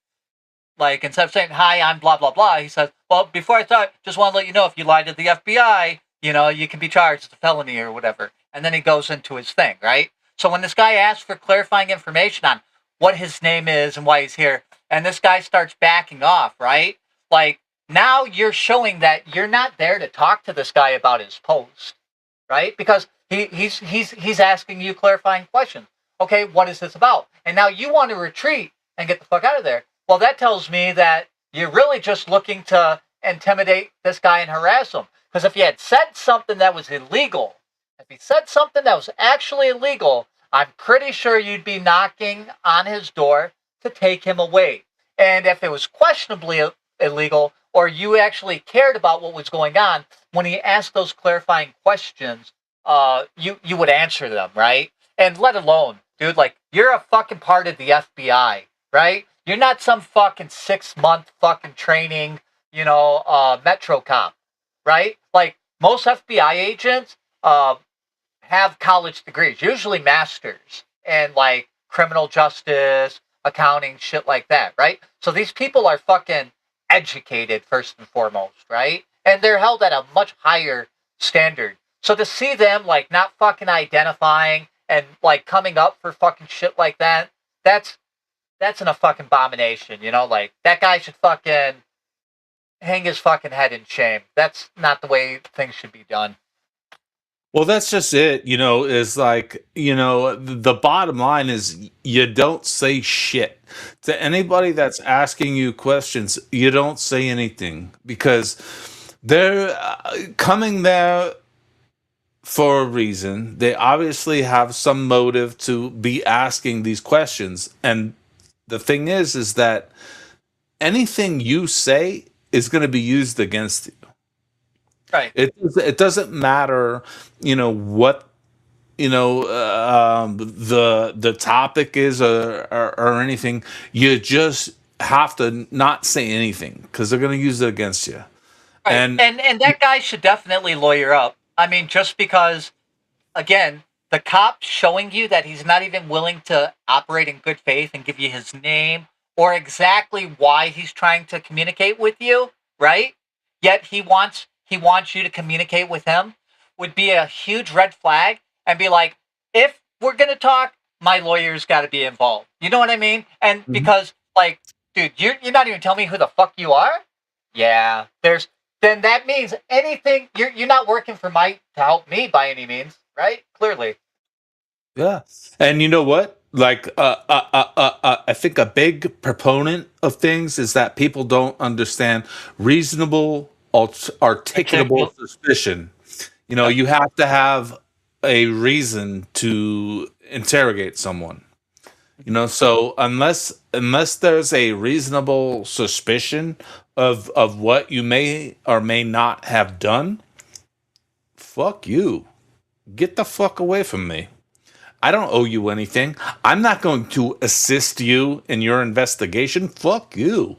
like, instead of saying, hi, I'm blah, blah, blah, he says, well, before I start, just want to let you know, if you lied to the FBI, you can be charged with a felony or whatever. And then he goes into his thing, right? So when this guy asks for clarifying information on what his name is and why he's here, and this guy starts backing off, right? Like, now you're showing that you're not there to talk to this guy about his post, right? Because he's asking you clarifying questions. Okay, what is this about? And now you want to retreat and get the fuck out of there. Well, that tells me that you're really just looking to intimidate this guy and harass him. Because if you had said something that was illegal, if he said something that was actually illegal, I'm pretty sure you'd be knocking on his door to take him away. And if it was questionably illegal, or you actually cared about what was going on, when he asked those clarifying questions, you would answer them, right? And let alone, dude, like, you're a fucking part of the FBI, right? You're not some fucking 6-month fucking training, Metro cop, right? Like, most FBI agents have college degrees, usually masters, and like criminal justice, accounting, shit like that, right? So these people are fucking educated first and foremost, right? And they're held at a much higher standard. So to see them like not fucking identifying and like coming up for fucking shit like that, that's a fucking abomination, like that guy should fucking hang his fucking head in shame. That's not the way things should be done. Well, that's just it, is like, the bottom line is you don't say shit. To anybody that's asking you questions, you don't say anything because they're coming there for a reason. They obviously have some motive to be asking these questions. And the thing is that anything you say is going to be used against you. Right. It doesn't matter, what the topic is or anything. You just have to not say anything because they're going to use it against you. Right. And that guy should definitely lawyer up. I mean, just because, again, the cop showing you that he's not even willing to operate in good faith and give you his name or exactly why he's trying to communicate with you, right? Yet he wants you to communicate with him, would be a huge red flag, and be like, if we're going to talk, my lawyer's got to be involved. You know what I mean? And because, like, dude, you're not even telling me who the fuck you are? Yeah, then that means anything, you're not working for to help me by any means, right? Clearly. Yeah. And you know what? Like, I think a big proponent of things is that people don't understand reasonable articulable suspicion. You have to have a reason to interrogate someone. So unless there's a reasonable suspicion of what you may or may not have done, fuck you. Get the fuck away from me. I don't owe you anything. I'm not going to assist you in your investigation. Fuck you.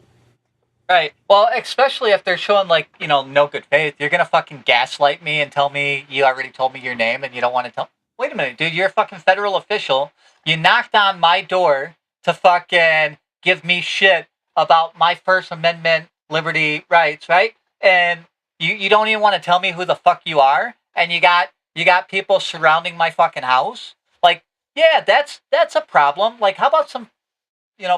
Right. Well, especially if they're showing like, no good faith. You're gonna fucking gaslight me and tell me you already told me your name and you don't want to tell. Wait a minute, dude. You're a fucking federal official. You knocked on my door to fucking give me shit about my First Amendment liberty rights, right? And you don't even want to tell me who the fuck you are. And you got people surrounding my fucking house. Like, yeah, that's a problem. Like, how about some,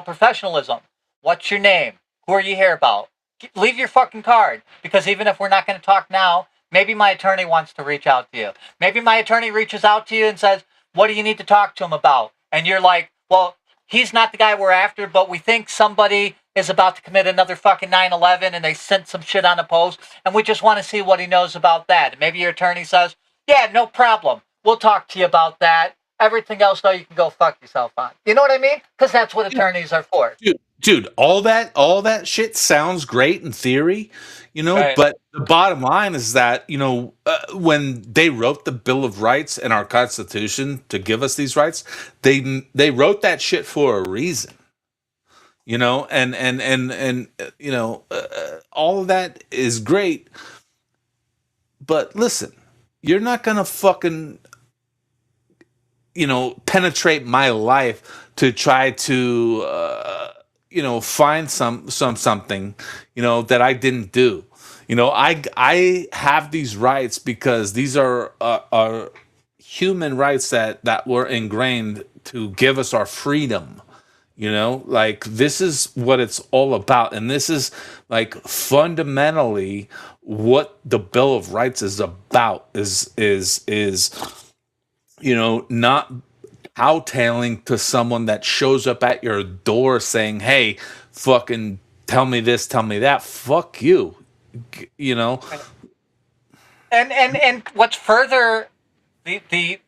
professionalism? What's your name? Who are you here about? Leave your fucking card. Because even if we're not going to talk now, maybe my attorney wants to reach out to you. Maybe my attorney reaches out to you and says, what do you need to talk to him about? And you're like, well, he's not the guy we're after, but we think somebody is about to commit another fucking 9/11 and they sent some shit on a post and we just want to see what he knows about that. And maybe your attorney says, yeah, no problem. We'll talk to you about that. Everything else, though, you can go fuck yourself on. You know what I mean? Because that's what attorneys are for. Dude, all that shit sounds great in theory, Right. but the bottom line is that, when they wrote the Bill of Rights and our Constitution to give us these rights, they wrote that shit for a reason. And all of that is great. But listen, you're not going to fucking penetrate my life to try to find something that I didn't do. I have these rights because these are human rights that were ingrained to give us our freedom. Like, this is what it's all about, and this is like fundamentally what the Bill of Rights is about. Is not howtailing to someone that shows up at your door saying, hey, fucking tell me this, tell me that. Fuck you. And what's further the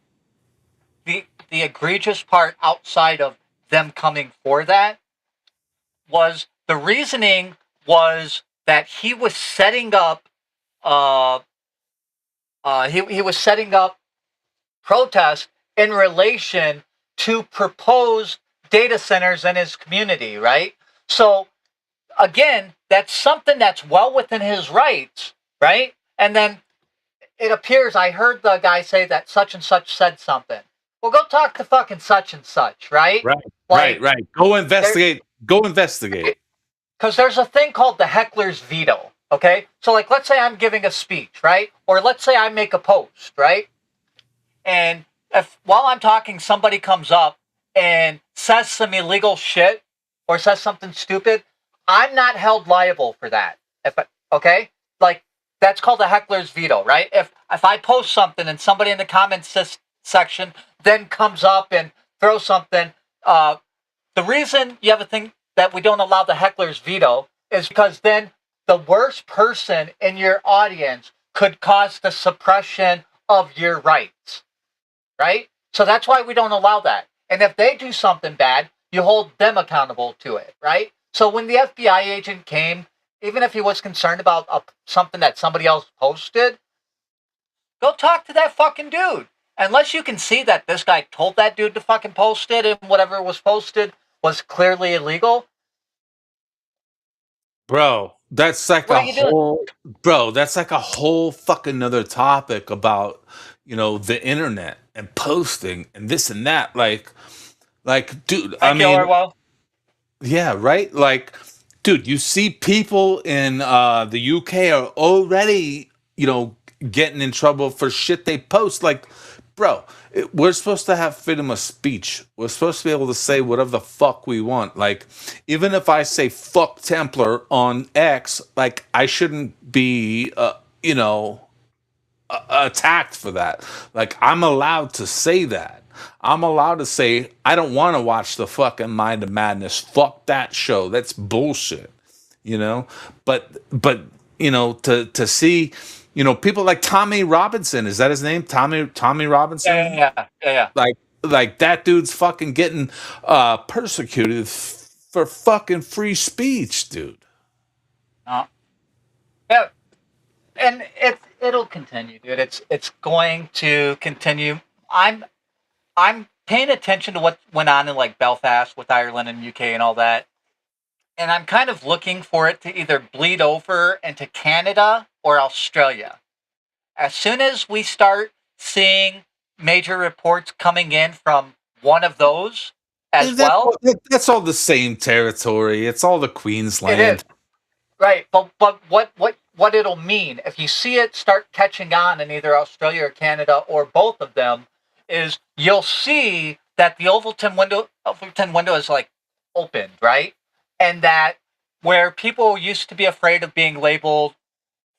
egregious part outside of them coming for that was the reasoning was that he was setting up he was setting up protests in relation to proposed data centers in his community, right? So again, that's something that's well within his rights, right? And then it appears I heard the guy say that such and such said something. Well, go talk to fucking such and such, right? Right. Go investigate. Go investigate. Because there's a thing called the heckler's veto, okay? So, like, let's say I'm giving a speech, right? Or let's say I make a post, right? And if while I'm talking, somebody comes up and says some illegal shit or says something stupid, I'm not held liable for that. Okay? Like, that's called a heckler's veto, right? If I post something and somebody in the comments section then comes up and throws something, the reason you have a thing that we don't allow the heckler's veto is because then the worst person in your audience could cause the suppression of your rights, right? So that's why we don't allow that. And if they do something bad, you hold them accountable to it, right? So when the FBI agent came, even if he was concerned about something that somebody else posted, go talk to that fucking dude. Unless you can see that this guy told that dude to fucking post it and whatever was posted was clearly illegal. Bro, that's like that's like a whole fucking another topic about, the internet and posting and this and that. Like, dude, yeah, right? Like, dude, you see people in the UK are already, getting in trouble for shit they post. Like, bro, we're supposed to have freedom of speech. We're supposed to be able to say whatever the fuck we want. Like, even if I say fuck Templar on X, like, I shouldn't be, attacked for that. Like, I'm allowed to say that. I'm allowed to say, I don't want to watch the fucking Mind of Madness. Fuck that show. That's bullshit. But to see, people like Tommy Robinson, is that his name? Tommy Robinson? Yeah. Like that dude's fucking getting persecuted for fucking free speech, dude. Yeah. And it'll continue, dude. It's going to continue. I'm paying attention to what went on in like Belfast with Ireland and UK and all that. And I'm kind of looking for it to either bleed over into Canada or Australia. As soon as we start seeing major reports coming in from one of those as well. That's all the same territory. It's all the Queensland. It is. Right. But what it'll mean, if you see it start catching on in either Australia or Canada or both of them, is you'll see that the Overton window is like opened, right? And that where people used to be afraid of being labeled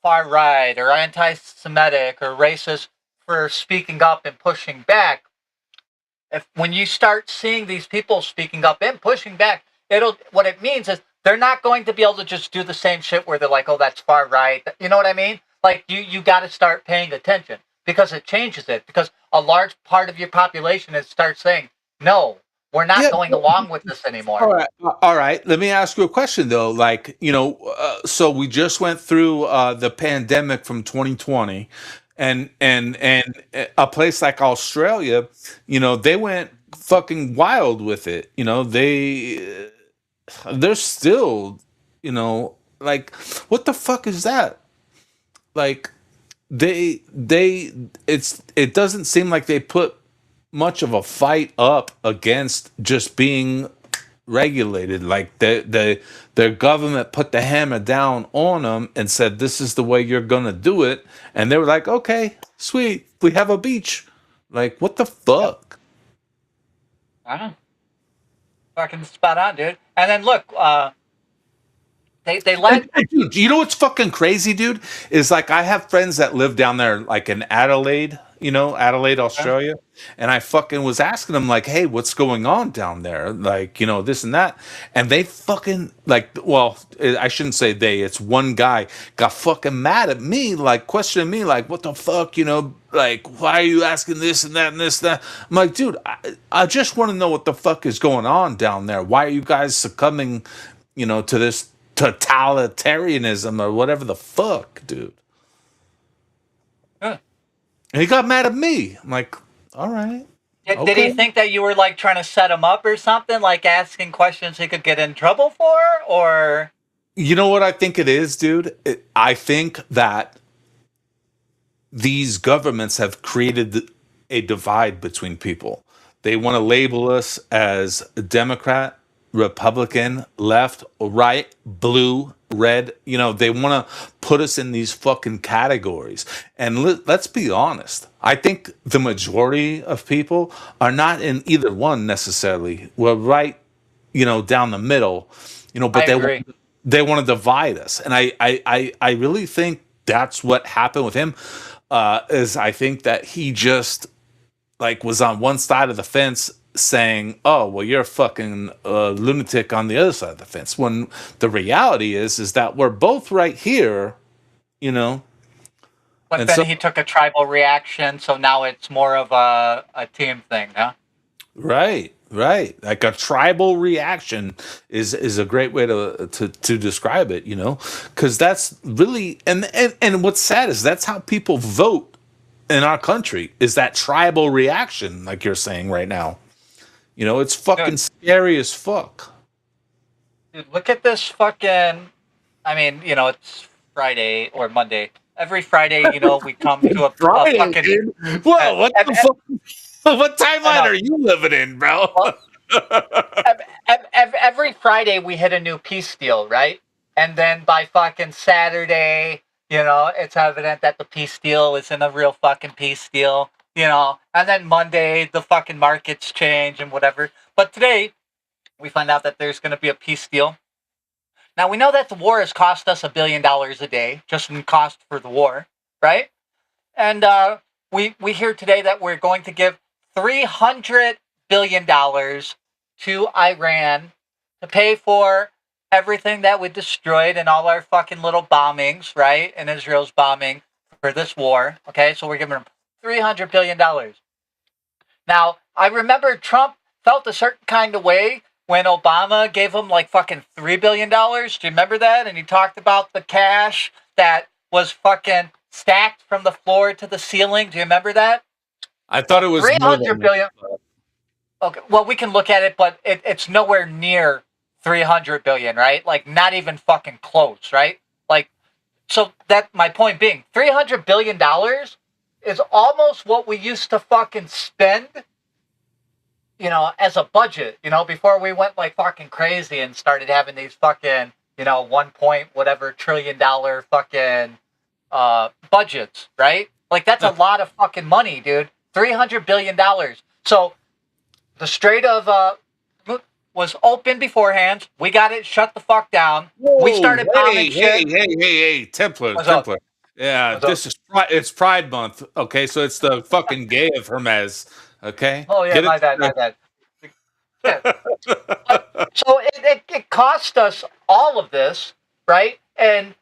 far right or anti-Semitic or racist for speaking up and pushing back, when you start seeing these people speaking up and pushing back, what it means is they're not going to be able to just do the same shit where they're like, oh, that's far right. You know what I mean? Like you got to start paying attention because it changes it. Because a large part of your population starts saying, no, we're not going along with this anymore. All right. Let me ask you a question though. Like, so we just went through the pandemic from 2020, and a place like Australia, they went fucking wild with it. They're still, like, what the fuck is that? Like, it doesn't seem like they put much of a fight up against just being regulated. Like their government put the hammer down on them and said, this is the way you're gonna do it, and they were like, okay, sweet, we have a beach. Like, what the fuck? Fucking spot on, dude. And then look, they let. Dude, you know what's fucking crazy, dude? Is like I have friends that live down there, like in Adelaide, Adelaide, Australia, and I fucking was asking them like, hey, what's going on down there? Like, this and that, and they fucking like, well, I shouldn't say they. It's one guy got fucking mad at me, like questioning me, like, what the fuck, like, why are you asking this and that and this and that? I'm like, dude, I just want to know what the fuck is going on down there. Why are you guys succumbing, to this totalitarianism or whatever the fuck, dude? Huh. And he got mad at me. I'm like, all right. Did he think that you were like trying to set him up or something, like asking questions he could get in trouble for, or? You know what I think it is, dude? I think that these governments have created a divide between people. They want to label us as Democrat, Republican, left, right, blue, red. They want to put us in these fucking categories. And let's be honest. I think the majority of people are not in either one necessarily. We're right, down the middle, but they want to divide us. And I really think that's what happened with him. Is I think that he just like was on one side of the fence saying, oh, well, you're a fucking lunatic on the other side of the fence. When the reality is that we're both right here, But and then he took a tribal reaction, so now it's more of a team thing, huh? Right. Like a tribal reaction is a great way to describe it, because that's really and what's sad is that's how people vote in our country, is that tribal reaction, like you're saying right now. It's fucking scary as fuck. Dude, look at this fucking. I mean, it's Friday or Monday. Every Friday, we come to a Friday, fucking. Dude. Whoa, what the fuck? What timeline are you living in, bro? Every Friday we hit a new peace deal, right? And then by fucking Saturday, it's evident that the peace deal isn't a real fucking peace deal. And then Monday, the fucking markets change and whatever. But today, we find out that there's going to be a peace deal. Now, we know that the war has cost us $1 billion a day, just in cost for the war, right? And we hear today that we're going to give $300 billion to Iran to pay for everything that we destroyed and all our fucking little bombings, right? And Israel's bombing for this war, okay? So we're giving them $300 billion. Now, I remember Trump felt a certain kind of way when Obama gave him like fucking $3 billion. Do you remember that? And he talked about the cash that was fucking stacked from the floor to the ceiling. Do you remember that? I thought it was $300 billion. Okay, well, we can look at it, but it's nowhere near 300 billion, right? Like, not even fucking close, right? Like, so that my point being, $300 billion is almost what we used to fucking spend, as a budget, before we went like fucking crazy and started having these fucking, 1 point whatever trillion dollar fucking budgets, right? Like, that's a lot of fucking money, dude. $300 billion. So the Strait of was open beforehand. We got it shut the fuck down. We started bombing shit. Hey, Templar, What's up? Templar. Yeah, What's up? it's Pride Month. Okay, so it's the fucking gay of Hermes. Okay. Oh yeah, Get my it? bad. Yeah. So it cost us all of this, right? And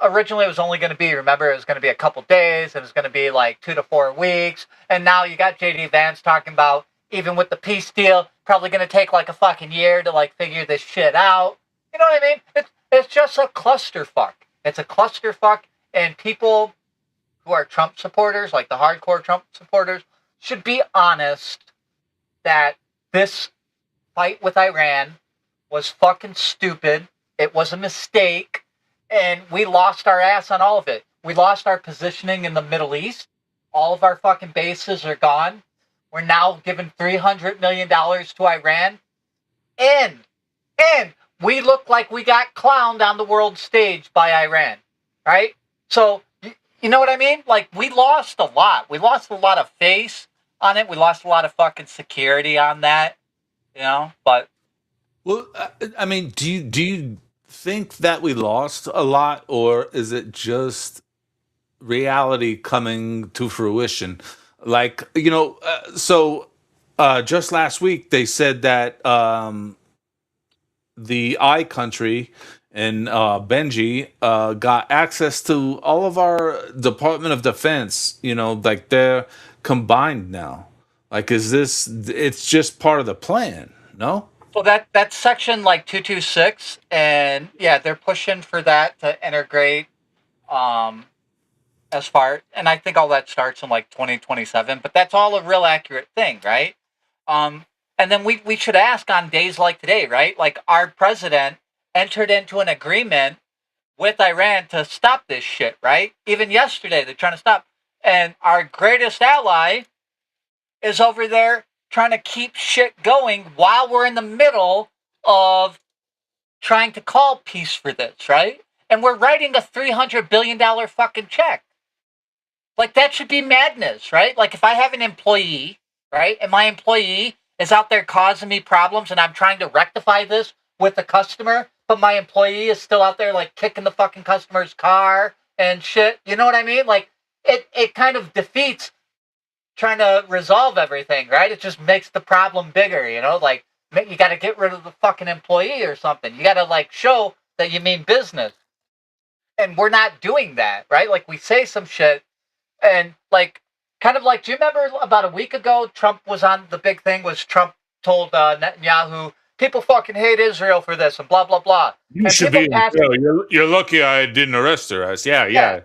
originally it was only going to be, remember, it was going to be a couple days. It was going to be like 2 to 4 weeks. And now you got JD Vance talking about, even with the peace deal, probably going to take like a fucking year to like figure this shit out. You know what I mean? It's just a clusterfuck. It's a clusterfuck, and people who are Trump supporters, like the hardcore Trump supporters, should be honest that this fight with Iran was fucking stupid. It was a mistake, and we lost our ass on all of it. We lost our positioning in the Middle East. All of our fucking bases are gone. We're now giving $300 million to Iran. And we look like we got clowned on the world stage by Iran, right? So, you know what I mean? Like, we lost a lot. We lost a lot of face on it. We lost a lot of fucking security on that, but... Well, I mean, do you think that we lost a lot, or is it just reality coming to fruition? Like, just last week they said that the I country and Benji got access to all of our Department of Defense. Like, they're combined now. Like, it's just part of the plan, no? So that's section like 226, and yeah, they're pushing for that to integrate as far, and I think all that starts in like 2027, but that's all a real accurate thing, right? And then we should ask on days like today, right? Like, our president entered into an agreement with Iran to stop this shit, right? Even yesterday, they're trying to stop. And our greatest ally is over there trying to keep shit going while we're in the middle of trying to call peace for this, right? And we're writing a $300 billion fucking check. Like, that should be madness, right? Like, if I have an employee, right, and my employee is out there causing me problems and I'm trying to rectify this with the customer, but my employee is still out there, like, kicking the fucking customer's car and shit, you know what I mean? Like, it kind of defeats trying to resolve everything, right? It just makes the problem bigger, like, you got to get rid of the fucking employee or something. You got to, like, show that you mean business. And we're not doing that, right? Like, we say some shit, and, like, kind of like, do you remember about a week ago, Trump was on, the big thing was Trump told Netanyahu, people fucking hate Israel for this, and blah, blah, blah. You and should be in jail. You're lucky I didn't arrest her. Yeah.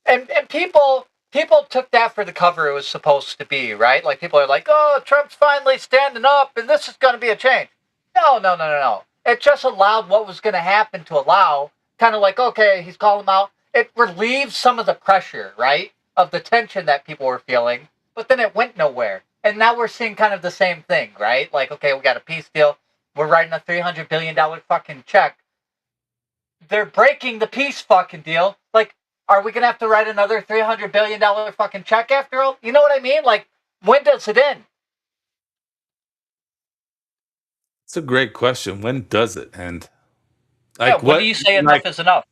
And people took that for the cover it was supposed to be, right? Like, people are like, oh, Trump's finally standing up, and this is going to be a change. No. It just allowed what was going to happen to allow, kind of like, okay, he's calling them out. It relieves some of the pressure, right, of the tension that people were feeling, but then it went nowhere. And now we're seeing kind of the same thing, right? Like, okay, we got a peace deal. We're writing a $300 billion fucking check. They're breaking the peace fucking deal. Like, are we going to have to write another $300 billion fucking check after all? You know what I mean? Like, when does it end? It's a great question. When does it end? Like, when do you say enough is enough?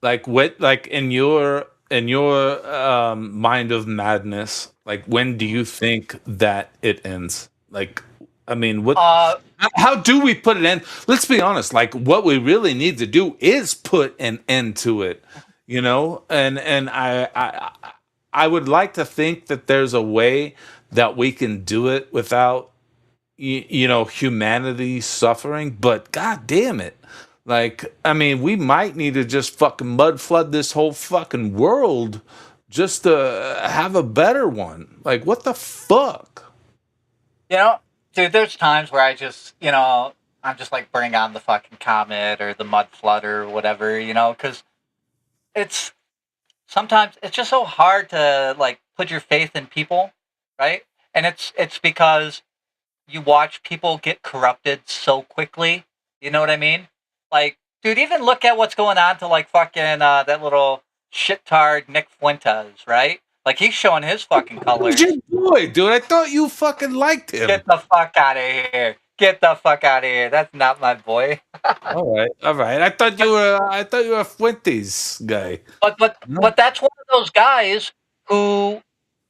Like, what? Like, in your mind of madness, like, when do you think that it ends? Like, I mean, what? How do we put an end? Let's be honest. Like, what we really need to do is put an end to it. And I would like to think that there's a way that we can do it without humanity suffering, but god damn it, like, I mean, we might need to just fucking mud flood this whole fucking world just to have a better one. Like, what the fuck? dude, there's times where I just, I'm just like, bring on the fucking comet or the mud flood or whatever, because it's sometimes it's just so hard to like put your faith in people, right? And it's because you watch people get corrupted so quickly. You know what I mean? Like, dude, even look at what's going on to like fucking that little shittard Nick Fuentes, right? Like he's showing his fucking colors. Who's your boy, dude? I thought you fucking liked him. Get the fuck out of here. Get the fuck out of here. That's not my boy. All right. I thought you were a Fuentes guy. But that's one of those guys who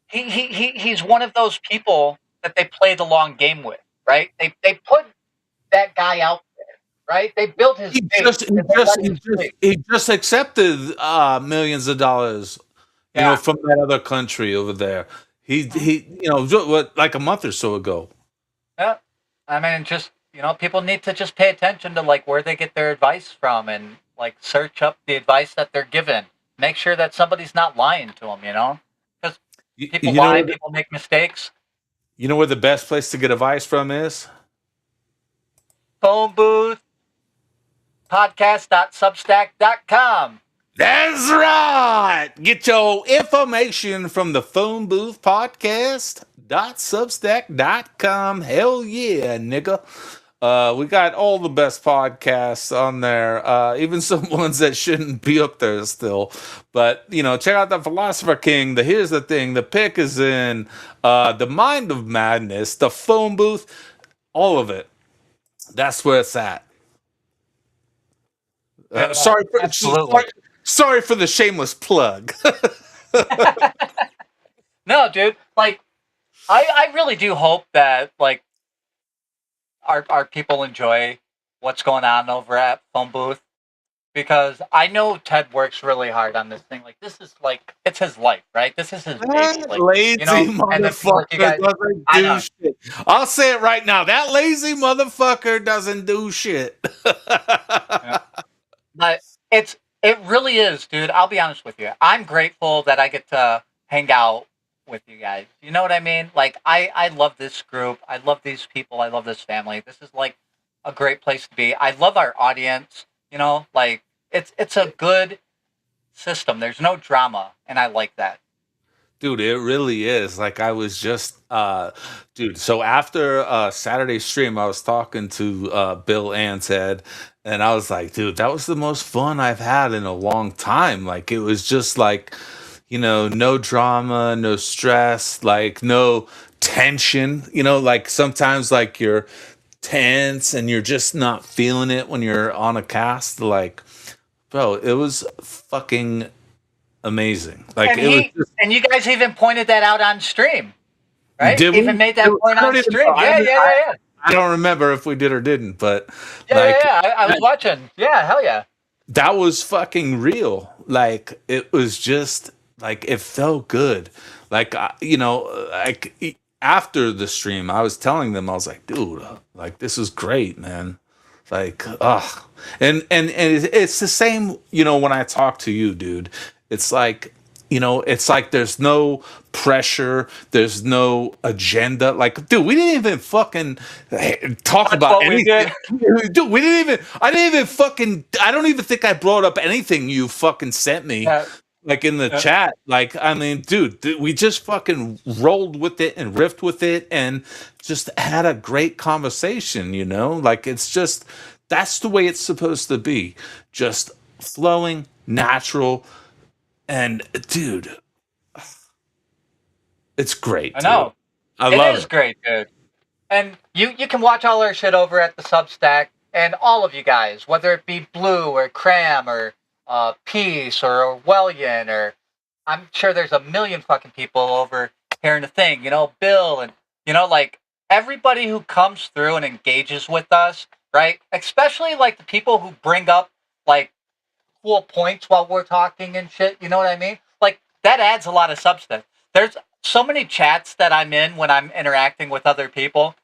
he's one of those people that they play the long game with, right? They put that guy out there, right? They built his He just accepted millions of dollars, from that other country over there. He like a month or so ago. Yeah. I mean, just, people need to just pay attention to like where they get their advice from and like search up the advice that they're given. Make sure that somebody's not lying to them, because people lie, people make mistakes. You know where the best place to get advice from is? Phone booth podcast.substack.com. That's right. Get your information from the Phone Booth Podcast.substack.com. Hell yeah, nigga. We got all the best podcasts on there, even some ones that shouldn't be up there still. But, check out the Philosopher King, the Here's the Thing, the Pick is in, the Mind of Madness, the Phone Booth, all of it. That's where it's at. Sorry for the shameless plug. No, dude. Like, I really do hope that like our people enjoy what's going on over at Phone Booth, because I know Ted works really hard on this thing. Like, this is like it's his life, right? This is his baby. Like, lazy motherfucker doesn't do shit. I'll say it right now. That lazy motherfucker doesn't do shit. Yeah. But it really is, dude. I'll be honest with you. I'm grateful that I get to hang out with you guys. You know what I mean? Like, I love this group. I love these people. I love this family. This is like a great place to be. I love our audience. Like it's a good system. There's no drama, and I like that. Dude, it really is. Like, I was just, so after Saturday's stream, I was talking to Bill and Ted, and I was like, dude, that was the most fun I've had in a long time. Like, it was just like, no drama, no stress, like, no tension. Like, sometimes, like, you're tense and you're just not feeling it when you're on a cast. Like, bro, it was fucking amazing. Like, and you guys even pointed that out on stream, right? Did we? Even made that point on stream. Yeah. I don't remember if we did or didn't, but I was watching. Yeah, hell yeah. That was fucking real. Like, it was just like, it felt good. Like, like after the stream, I was telling them, I was like, dude, like, this is great, man. Like, and it's the same, when I talk to you, dude. It's like, it's like there's no pressure, there's no agenda. Like, dude, we didn't even fucking talk about anything. Dude, I don't even think I brought up anything you fucking sent me. Like, in the chat. Like, I mean, dude, we just fucking rolled with it and riffed with it and just had a great conversation, Like, it's just, that's the way it's supposed to be. Just flowing, natural, and, dude, it's great. I know. Dude. It is great, dude. And you can watch all our shit over at the Substack, and all of you guys, whether it be Blue or Cram or Peace or Orwellian, or I'm sure there's a million fucking people over here in the thing, Bill, and like everybody who comes through and engages with us, right? Especially like the people who bring up like cool points while we're talking and shit, you know what I mean? Like, that adds a lot of substance. There's so many chats that I'm in when I'm interacting with other people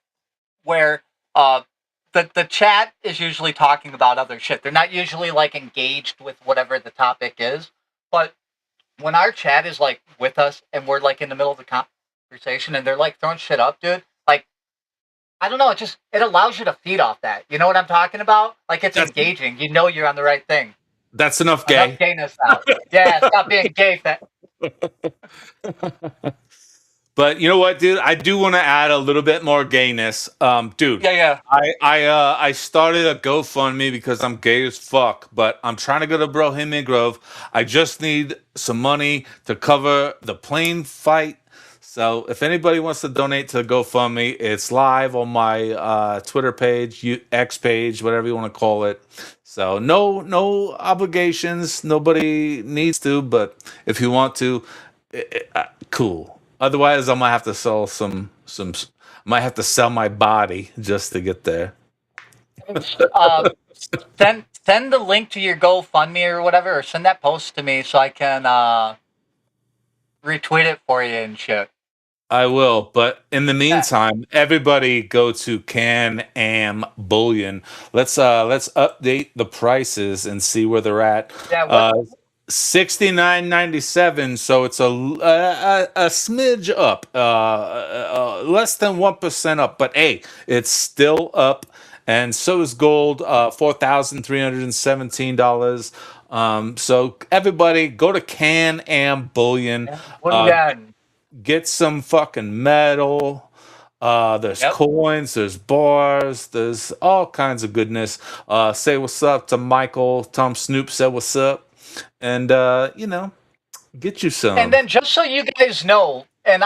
where the chat is usually talking about other shit. They're not usually like engaged with whatever the topic is. But when our chat is like with us and we're like in the middle of the conversation and they're like throwing shit up, dude, like I don't know. It allows you to feed off that. You know what I'm talking about? Like it's engaging. You know you're on the right thing. That's enough gay. Enough gayness out. Yeah, stop being gay. But you know what, dude? I do want to add a little bit more gayness. Dude. Yeah. I started a GoFundMe because I'm gay as fuck, but I'm trying to go to Bohemian Grove. I just need some money to cover the plane fight. So if anybody wants to donate to GoFundMe, it's live on my Twitter page, X page, whatever you want to call it. So no obligations. Nobody needs to, but if you want to, cool. Otherwise, I might have to sell might have to sell my body just to get there. Send the link to your GoFundMe or whatever, or send that post to me so I can retweet it for you and shit. I will, but in the meantime, everybody go to Can-Am Bullion. Let's update the prices and see where they're at. Yeah, $69.97, so it's a smidge up, less than 1% up, but hey, it's still up, and so is gold, $4,317. So everybody go to Can-Am Bullion. Get some fucking metal. There's coins, there's bars, there's all kinds of goodness. Say what's up to Michael. Tom Snoop said what's up. And get you some. And then just so you guys know, and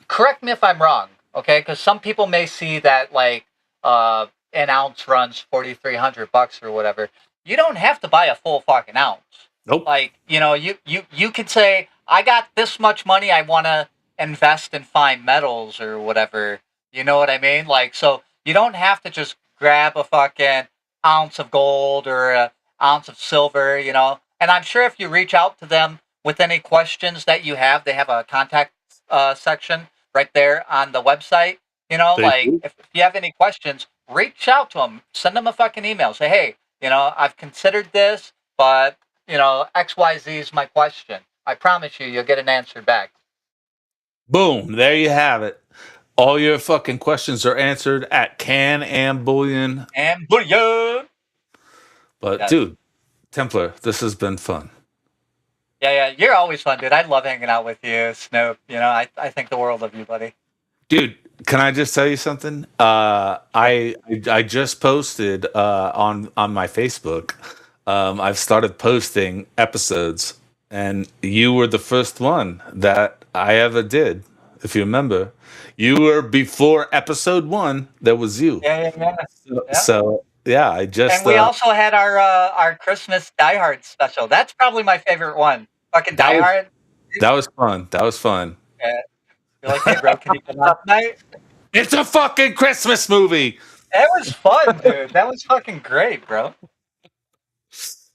correct me if I'm wrong, okay? Because some people may see that like an ounce runs $4,300 or whatever. You don't have to buy a full fucking ounce. Nope. Like you could say, I got this much money, I want to invest in fine metals or whatever. You know what I mean? Like, so you don't have to just grab a fucking ounce of gold or an ounce of silver, And I'm sure if you reach out to them with any questions that you have, they have a contact section right there on the website. If you have any questions, reach out to them. Send them a fucking email. Say, hey, I've considered this, but, XYZ is my question. I promise you'll get an answer back. Boom. There you have it. All your fucking questions are answered at Can-Am Bullion. And Bullion! But, dude, Templar, this has been fun. Yeah, you're always fun, dude. I love hanging out with you, Snoop. I think the world of you, buddy. Dude, can I just tell you something? I just posted on my Facebook. I've started posting episodes, and you were the first one that I ever did. If you remember, you were before episode 1. That was you. Yeah. So yeah, I just. And we also had our Christmas Die Hard special. That's probably my favorite one. Fucking Die Hard. That was fun. Yeah. You're like, hey, bro, can you come out tonight? It's a fucking Christmas movie. That was fun, dude. That was fucking great, bro.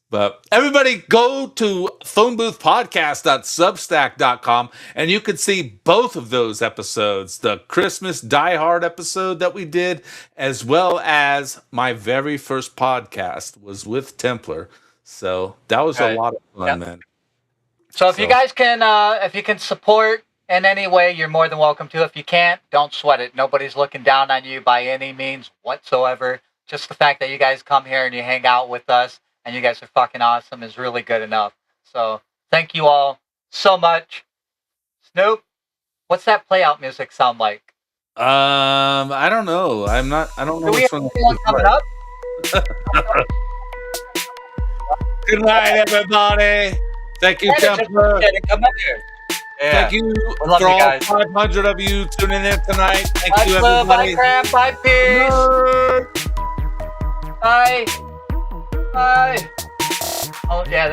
But everybody go to phoneboothpodcast.substack.com and you can see both of those episodes, the Christmas Die Hard episode that we did, as well as my very first podcast was with Templar. So that was a lot of fun, man. So if you guys can, if you can support in any way, you're more than welcome to. If you can't, don't sweat it. Nobody's looking down on you by any means whatsoever. Just the fact that you guys come here and you hang out with us and you guys are fucking awesome is really good enough. So thank you all so much. Snoop, what's that play out music sound like? I don't know. I don't know which one. Coming up? Good night, everybody. Thank you, Templar. Come up here. Yeah. Thank you love for you all guys. 500 of you tuning in tonight. Thank Bye, you, Club. everybody. Bye, Crab. Bye, Peace. Bye. Bye. Oh, yeah.